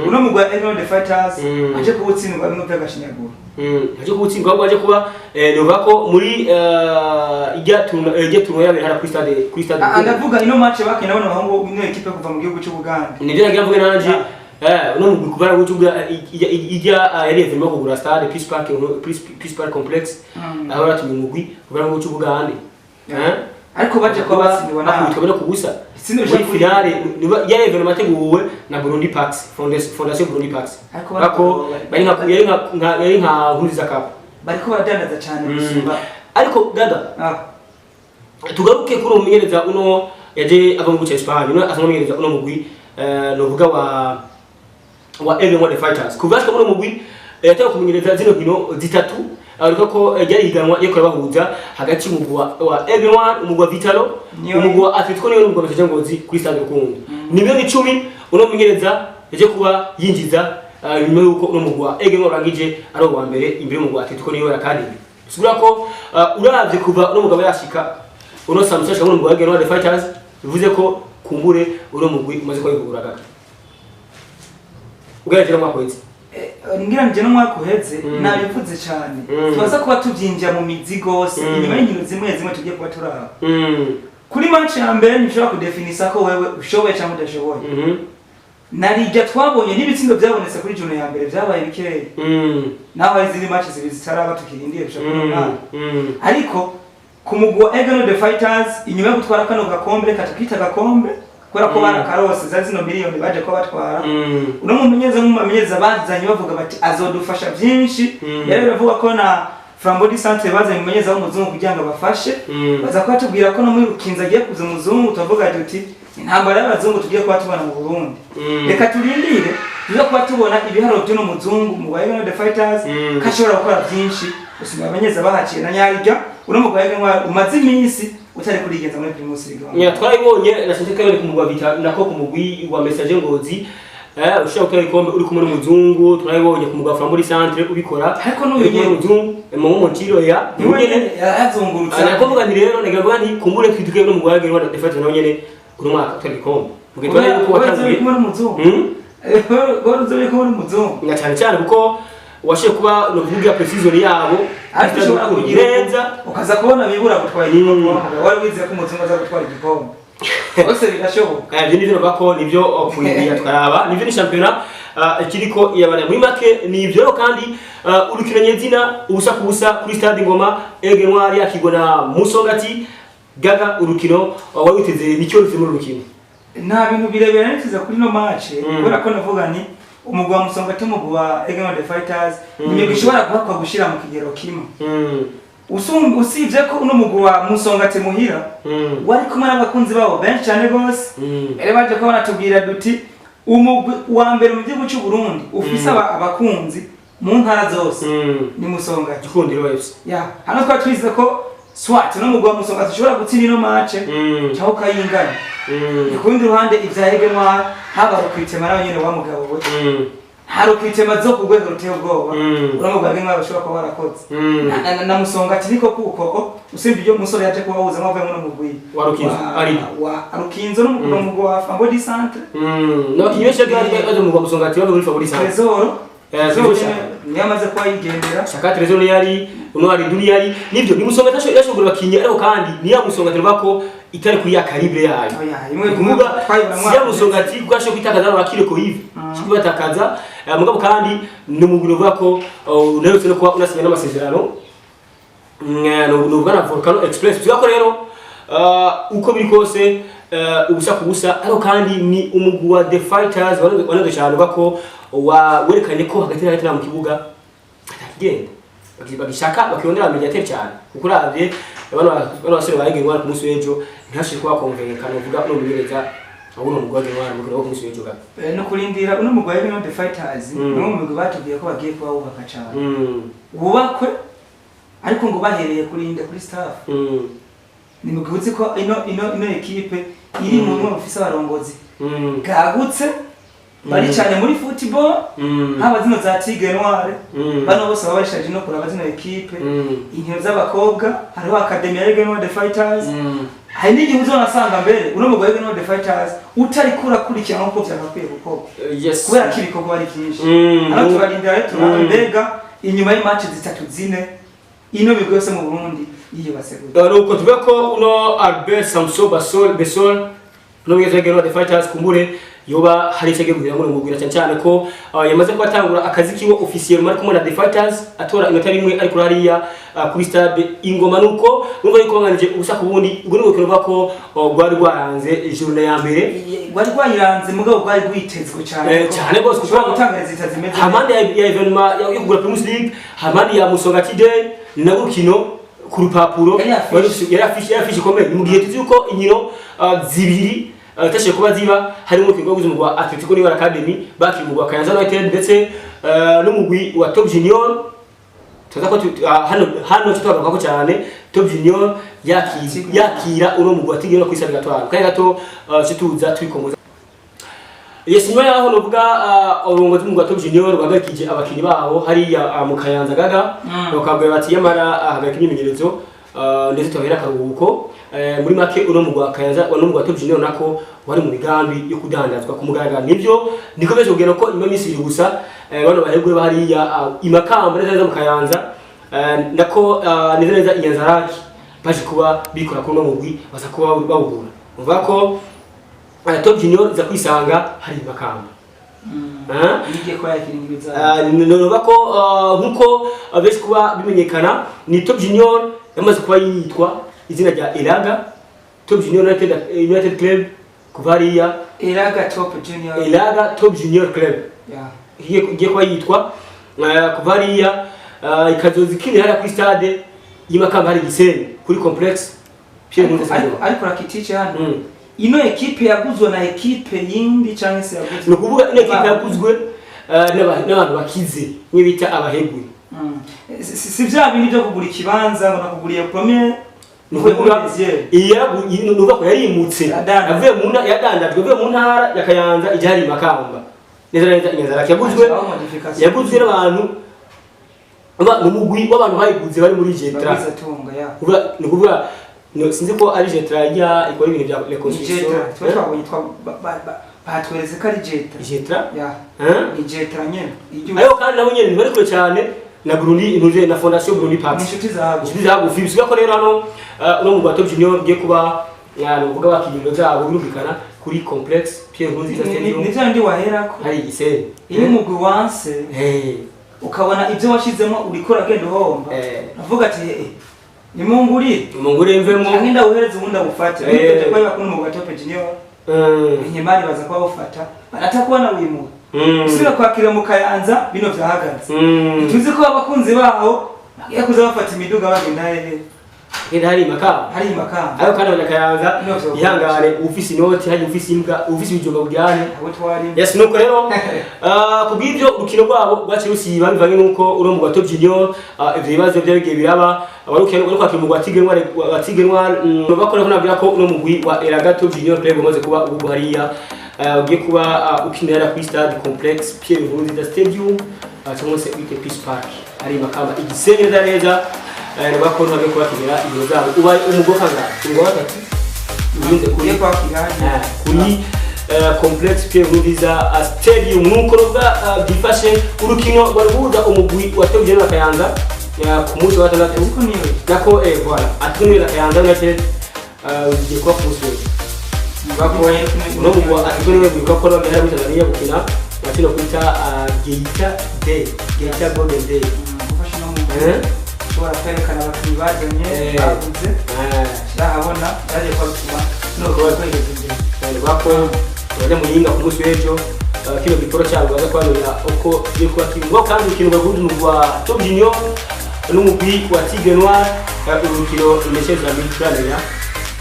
uno mugwa Aigle the Fighters aje kubutsindwa bimwe by'agashinyaguro aje kubutsindwa ahubwo aje kuba novuga ko muri ijya turno yabera hara kuri stade ndavuga ino match bakina bano bahungu ino equipe kuva mu gihugu cy'u Buganda nibyo nagira mvuge nanje no mu kubara gutuga ijya yari evenement kugura stade Peace Park Complex aho ratumye umugwi kubara gutu Buganda ariko baje ko basindiwe na twabona kubusa muri finale ya evenement teguwe na Burundi Parks Fondation Burundi Parks bako bari nka Huriza Cup bariko baradandaza cyane gusumba ariko gaga tugaruke kuri umumenyereza uno yaje ava mu gice Espagne no asomenyereza uno mugwi novuga wa Aigle Noir Fighters kuva ashika muri mugwi yataka kumenyereza zino nkino zitatu ariko ko yari higanwa yo bahuza hagati y'umugwi wa Aigle Noir umugwi wa Vitalo umugwi wa Atletico niyo n'umugwi wa Messager Ngozi kuri stade Rukundo ni miliyoni 10 uno mumenyereza yaje kuba yinjiza nyuma yuko uno mugwi wa Aigle Noir rangije ari uwa mbere imbere y'umugwi wa Atletico niyo yakandi sigura ko uravye kuva uno mugabo yashika uno samusasha muri umugwi wa Aigle Noir Fighters bivuze ko kumbure uno mugwi umaze ko yivuguraga ugaje mu akwezi ngira nje no mwaka uheze nabivuze cyane twaza kuba tubyinjira mu mizi gose inyuma y'inkino zimwe tugiye kuba turaba kuri match ya mbere nishobora kudefinisa ko wewe ushoboye cyangwa udashoboye narijya twabonye n'ibitsindo byabonetse kuri jono ya mbere byabaye bikeye naho hari izindi match zibiri zitaraba tukirindiye gushaka ariko ku mugwi wa Aigle Noir Fighters inyuma yo gutwara kano gakombe katukita gakombe kubera ko barakarose za zino miliyoni baje ko batwara uno mumenyereza bazanye bavuga bati azodufasha byinshi yari bavuga ko na Frambody Centre bazanye mumenyereza w'umuzungu kugira ngo bafashe baza ko batubwira ko no muri Rukinza agiye kuza umuzungu tuvuga ati intambara y'abazungu tugiye kuba tubona mu Burundi reka turindire tuza kuba tubona ibiharo by'uno muzungu mu Aigle Noir Fighters kashobora gukora byinshi usanga abanyeza bahaciye na nyarija uno mu Aigle Noir umaze iminsi utari kurigenza muri Primus League. Twabibonye nashinze ko ku mugwi wa Vitalo nako ku mugwi wa Messager Ngozi ushaka gutera ikombe uri kumwe n'umuzungu twabibonye ku mugwi wa Frambody Centre ubikora ariko n'uyu muzungu mu Montiro ya nyene yazungurutse nakovuga ni rero nagavuga nti kumbure twituke no mu Aigle Noir Fighters nawe nyene uri mwaka twari ikombe mugitwara yuko watangiye kumwe n'umuzungu goruzo biko muri muzungu nga cyane kuko washe kuba no kuvuga precision yabo ariko ushobora kugirenza ukaza kubona bibura gutwara igikombe wari wize ko umuzungu aza gutwara igikombe bose birashoboka ibyo nivyo bako nivyo kuyiya twaraba nivyo ni championnat kiriko yabana muri make nivyo kandi urukino nyezina ubusa kubusa kuri stade Ngoma Aigle Noir yakigona Musongati gaga urukino wawiteze nicyo ruzi muri urukino nta bintu birebera nitiza kuri no match kubera ko navuga ni umugwi wa Musongati umugwi wa Aigle Noir Fighters niyo gishobora kuhakwa gushira mu kigero kimwe usibye ko uno mugwi wa Musongati muhira wari kumwe n'abakunzi babo benshi cyane gose ere baje ko banatubwira duti umugwi wa mbere mu gihugu cy'u Burundi ufise abakunzi mu ntara zose ni Musongati Gikundiro FC ya hano twa twize ko swat no mugwi wa Musongati ushobora gutsinda ino match cyangwa kayingana ikundi ruhande ivya Aigle Noir haba rukwitema nawe nyene wa mugabo we haro kwitema zo ku rwego ruteye ubwoba uramugwa Aigle Noir bashobora kuba barakoze na Musongati niko kuko usibye ibyo musore yaje kubahuza amavuye mu mugwi wa Rukinzo ari wa Rukinzo no mugwi wa Frambody Centre no kinyesha gari mu Musongati wa muri Frambody Centre Trezor nyamaze kwa yigendera shaka Trezor yari uno ari dunia yari nivyo ni Musongati yashobora bakinye ariko kandi ni ya Musongati bako itari kuri ya calibre yayo imwe kumuga si ya Musongati gwashe kwitakaza bakire ko hivi kibatakaza mugabo kandi no mugiro bako neretse no kuba unasinya n'amasezerano no bwana Volcano Express byako rero uko biri kose ubusa kubusa ariko kandi ni umugwi wa The Fighters wanende cyane bako werekanye ko hagati na mu kibuga atakigenda bagishaka bakiyondera mediateur cyane kuko uravye bano basore ba Aigle Noir ku munsi w'ejo ntashije kuba konvenkana uvuga no mugereza abuno mugwi wa Aigle Noir mu ku munsi w'ejo no kurindira uno mugwi wa Aigle Noir Fighters no mu mugwi batubwiye ko bagiye kuba wubaka cyane wubakwe ariko ngo bahereye kurinda kuri staff ni mugwi uzi ko ino equipe iri mu mwe ofisa barongozi gagutse bari cyane muri football haba zino za Aigle Noir bano bose babashaje no kuraba zino equipe inkino z'abakobwa hariho academy ya Aigle Noir Fighters hari n'igihe uzonasanga mbere uno mugwi wa Aigle Noir Fighters utari kurakurikirana uko byakakwiye gukorwa kubera kibikogwa ari byinshi hano turarindira rero turabega inyuma y'imatch zitatu zine ino migwi yose mu Burundi iyo baseguye nuko tuvuga ko uno Albert Samson Besol no mugwi wa Aigle Noir Fighters kumbure yoba hari cyege kugira ngo mugwira cyane ko yamaze kwatangura akazi kiwo officiel mari kumwe na The Fighters atora inota rimwe ariko hariya kuri stade Ingoma nuko numva yuko banganije ubusa kubundi ubwo nuko kirova ko gwari gwaranze journée ya mbere gwari gwayiranze mugabo gwari gwitezwe cyane gose kushobora gutanga zita zimeze hamande ya evenement yo kugura Primus League hamande ya Musongati Day na gukino ku rupapuro yari afishe komeye mu gihe tuzi yuko inkino zibiri tashe kuba ziba harimo urukino rwo wa Atletico Niwara Academy bakiri mu Kayanza United ndetse n'umugwi wa Top Junior tuza ko hano tutagaruka ko cyane Top Junior yakira uno mugwi watigera no kwisabira gatwaro kandi gato cituza twikomoza yes nyuma yaho novuga urongozi mu Top Junior bagarikije abakinyi baho hari mu Kayanza gaga bakabwe bati yamara hagarika imyimenyerezo ndetse tuhera karuhuko muri make uno mugwa Kayanza uno mugwa Top Junior nako wari mu migambi yo kudandazwa ku mugaragaro nivyo niko beje kugena ko nyuma y'isi gusa bano bahegwe bariya imakamba neza mu Kayanza nako neza Inyanzaraki baje kuba bikora ko no mugwi baza kuba bawugura umva ko Top Junior za kwisanga hari imakamba nige ko yakiringiza noba ko nkuko abeje kuba bimenyekana ni Top Junior yamaze kuba yitwa izina rya Elaga Top Junior United Club kuvariya Elaga Top Junior Club hiye kuba yitwa kuvariya ikazozi kinira ku stade yimakamba hari Gisenyi kuri complex ariko rakitiche hano ino ekipe yaguzwe na ekipe yindi cyangwa se yaguzwe no kuvuga ino ekipe yaguzwe n'abantu bakize n'ibita abahegwe si bya bindi byo kugura ikibanza ngo nakuguriye premier nukuvuga nuva ko yarimutse avuye mu ntara yadandajwe avuye mu ntara ya Kayanza ijari Makamba neza Inyanzaraki yaguzwe n'abantu mu mugwi w'abantu bayiguze bari muri Jetra nukuvuga sinzi ko ari Jetra ya ikora ibintu bya reconstruction twabonye batwereze ko ari Jetra ni Jetra nyene ayo kandi nabo nyene bari kure cyane na Burundi inuje na Fondation Burundi Party inshuti zago bisubiza ko rero hano no mu Top Junior ngiye kuba nuvuga bakigiro zabo birumvikana kuri complex Pierre Nkurunziza Stadium ni cyandi wahera ko hari Gisenyi iyo mugwi wanse ukabona ibyo washizemo urikora gendo homba avuga ati ni munguri mvemo nginda uhereze ubundi agufate nibyo kwa bakuru mu Top Junior inyemari baza kwa ufata baratakubona wimu usira kwakira mu Kayanza bino vyahagaze tuzi ko abakunzi baho yakuza bafata imiduga bagenda hari Makamba ayo kandi abanyakayanza ihangane ufisi inoti hari ufisi imbwa ufisi bijomba bujyane yes nuko rero kubw'ibyo urukino rwabo rwaci rusiba bivanye nuko uro mu Top Junior ivyo bibazo byagiye biraba abarukino bari kwakira mu Gwatigenwa bakora nabwira ko uno mugwi wa Elaga Top Junior Club umaze kuba ubwo hariya ugiye kuba ukinira ku stade complex Pierre Nkurunziza Stadium cyangwa se wike Peace Park ari Makamba Igisenyi neza bakora nabyo kwakira ibyo zabo uba umugokanga ngo batatu ubundi kuri kuri complex Pierre Nkurunziza Stadium nuko roga bifashe urukino baruhuza umugwi wa Top Junior Kayanza ku munsi wa 6 nako voilà atunira Kayanza United ugiye kwa kumusura bako no mu atunira biko ko roga hari Tanzania gukina bakino kwita Geita Golden Day shobora kwerekana abakinnyi bajanye baguze ndahabona yaje kwatuma no kwegeza bako bajya mu yinga ku munsi w'ejo kino gikoro cyabo baza kwanurira uko yiko kimwe kandi ikintu baguze mu rwa Top Junior n'umugwi wa Tigre Noir urukino imesheza mitranira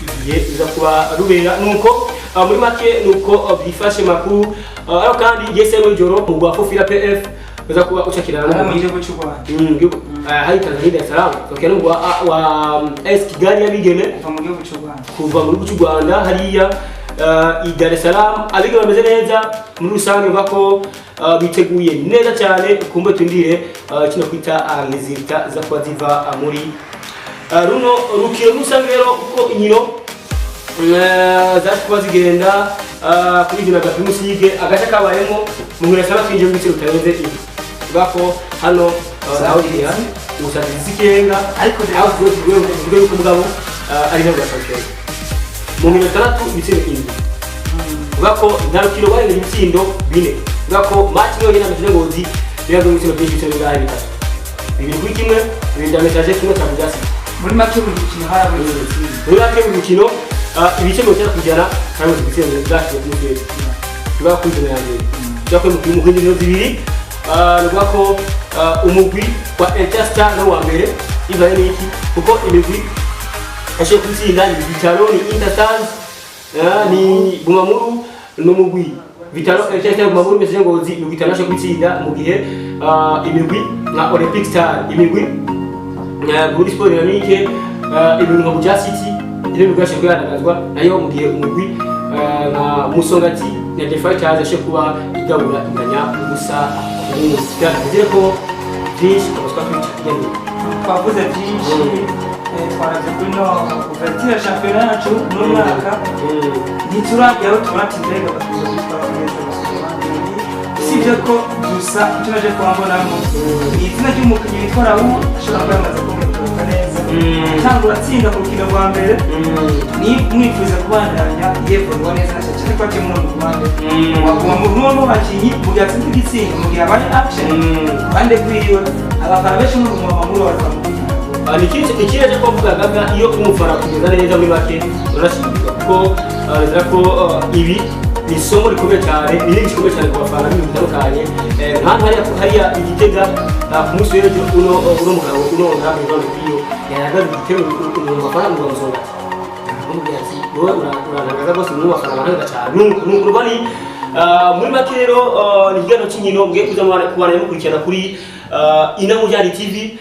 igiye iza kuba rubera nuko muri make nuko bifashe makuru aho kandi yesemo joro mu rwa Fofira PF baza kuba ucakirana mu gihugu cy'u Rwanda hari Tanzania Dar es Salaam tokera ngo wa AS Kigali yabigeme kuva mu gihugu cy'u Rwanda hariya i Dar es Salaam abigeme bameze neza muri rusange bako biteguye neza cyane kumbe tundire kino kwita resulta za kwa ziva muri runo rukiro rusange rero uko inkino za kwa zigenda kuri jina Primus League agace kabayemo mu nkino sana twinje mu bitiro tarenze ibi bako hano Saudiya usatizi kenga ariko aho tugwe kumugabo ari nabwo cyane mu minota 3 ibitsina indi bako ndarukiro bari ibitsindo bine bako match yo yina mutwe ngozi birago ibitsina byinshi cyane ngaha bitatu bibiri kuri kimwe bibiri dametaje kimwe cya bugasi muri make urukino harawe muri make urukino ibice mu cyara kujyana kandi ibitsina byacu by'ukuri bako kwizana yanjye bako mu kwindi zibiri rwako umugwi wa Interstar no wa mbere ibaye niki kuko imigwi ashe kutsinda ibitaro ni Interstars ni Bumamuru n'umugwi Vitalo cyangwa Bumamuru message ngo zi bitanashe kwitsinda mu gihe imigwi nka Olympic Star imigwi Burundi Sport Dynamique imigwi nka Buja City ile bigashe kuyandagazwa nayo mu gihe umugwi nka Musongati na The Fighters ashe kuba igabura inganya gusa umusika ko byinshi abaswa kwicakiyemo twavuze byinshi twaraje kuri no kuvertira championnat yacu n'umwaka ntiturajyaho turatindega batuza kwitwara neza sibyo ko gusa tunaje kwambonamo izina ry'umukinnyi witwa Raoul ashobora kwamaza kumenya neza cyangwa uratsinda ku rukino rwa mbere ni mwifuza kubandanya yevorwa neza cyane ko akemura mu Rwanda waguma mu rumo bakinyi mu gihe atsinda igitsinda mu gihe abari action bande kwiriwe abafana benshi mu Bumamuru baramugira ikirere cyo kuvuga gaga iyo umufana kugeza neza muri make urashimira ko ibi ni isomo rikomeye cyane ni igikomeye cyane ku bafana b'ibintu bitandukanye nk'aho hariya igitega ku munsi w'ejo uno mugabo uno ntabwo none iyo yaragaze igitego umuntu bafana mu Rwanda umubwira ati wowe uranagaza rwose mu bafana baranga cyane n'ukurwa ni muri make rero ni ikiganiro cy'inkino mwe kuza kubana mukurikirana kuri Inamujyana TV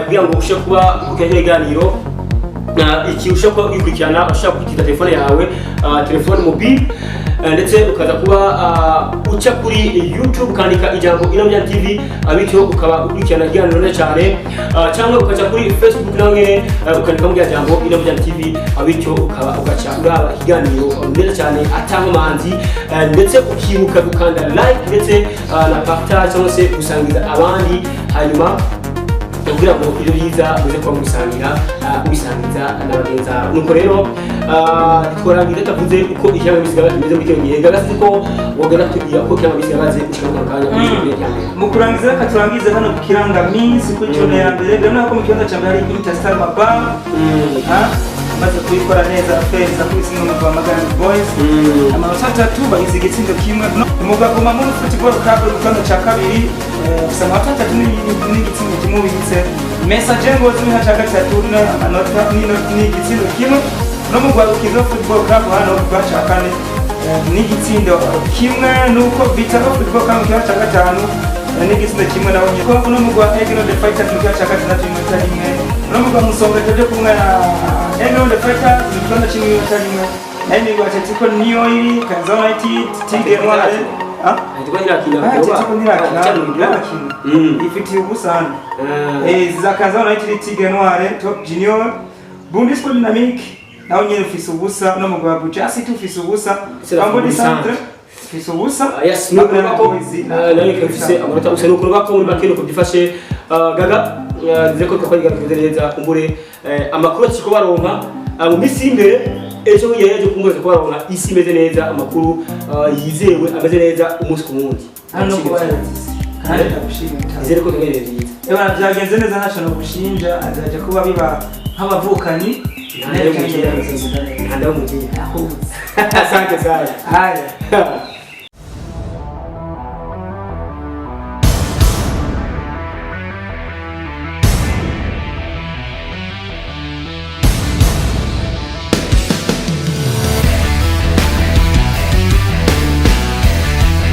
kugira ngo ushe kuba ukajya iganiro iki ushe kuba ukurikirana ushaka kugita telefone yawe telefone mobile ndetse ukaza kuba uca kuri YouTube ukandika ijambo Inamujyana TV bityo ukaba ukurikirana iganiro neza cyane cyangwa ukaca kuri Facebook nawe ukandika mu jambo Inamujyana TV bityo ukaba ugaca uraba iganiro neza cyane atankomanzi ndetse ukibuka gukanda like ndetse na partage cyangwa se gusangiza abandi hanyuma kugira ngo ibyo byiza bize kuba mubisangiza n'abagenzi bawe nuko rero twarangiza tavuze uko ijambo bisigaye kimeze mu cyongereza gasi ko wogera tugiye ko cyangwa bisigaye ushaka kanya mu kurangiza reka turangize hano ku kirangaminsi ku cyone ya mbere ndabona ko mu kibanza cya mbere hari Interstar Mabanga maze kubikora neza feza kuri singo mu Rwamagana Boys amanota 3 bagize igitsindo kimwe umugabo Bumamuru Football Club ku kibanza cya kabiri gusa amanota 3 n'igitsindo kimwe bigitse Message ngo zimwe cya gatatu amanota n'igitsindo kimwe no mu Rwanda Football Club hano ku cya kane n'igitsindo kimwe nuko Vitalo Football Club ku cya gatanu n'igitsindo kimwe naho nyiko no mu Rwanda The Fighters ku cya gatatu n'inota rimwe no mu Rwanda Musongati cyo kumwe The Fighters ku kibanza cy'inota rimwe nani Atletico niyo iri Kanzona United Tigre Noire ifitiye ubusana za Kanzona United Tigre Noire Top Junior Burundi Sport Dynamique naho nyine ufise ubusa no mu Rwanda Buja City ufise ubusa Bambodi Centre ufise ubusa yes no ko nani ufise amanota usa no kurwa ko muri makino ko bifashe gaga zeko twakwiriga neza kumbure amakuru akiko baronka mu misi imbere ejo yeje kumweza ko baronka isi imeze neza amakuru yizewe ameze neza umunsi ku wundi hano ko kandi ndagushimira izere ko tugereye byiza ebana byagenze neza ntashano gushinja azaje kuba biba nk'abavukanye nande mu gihe asante sana haya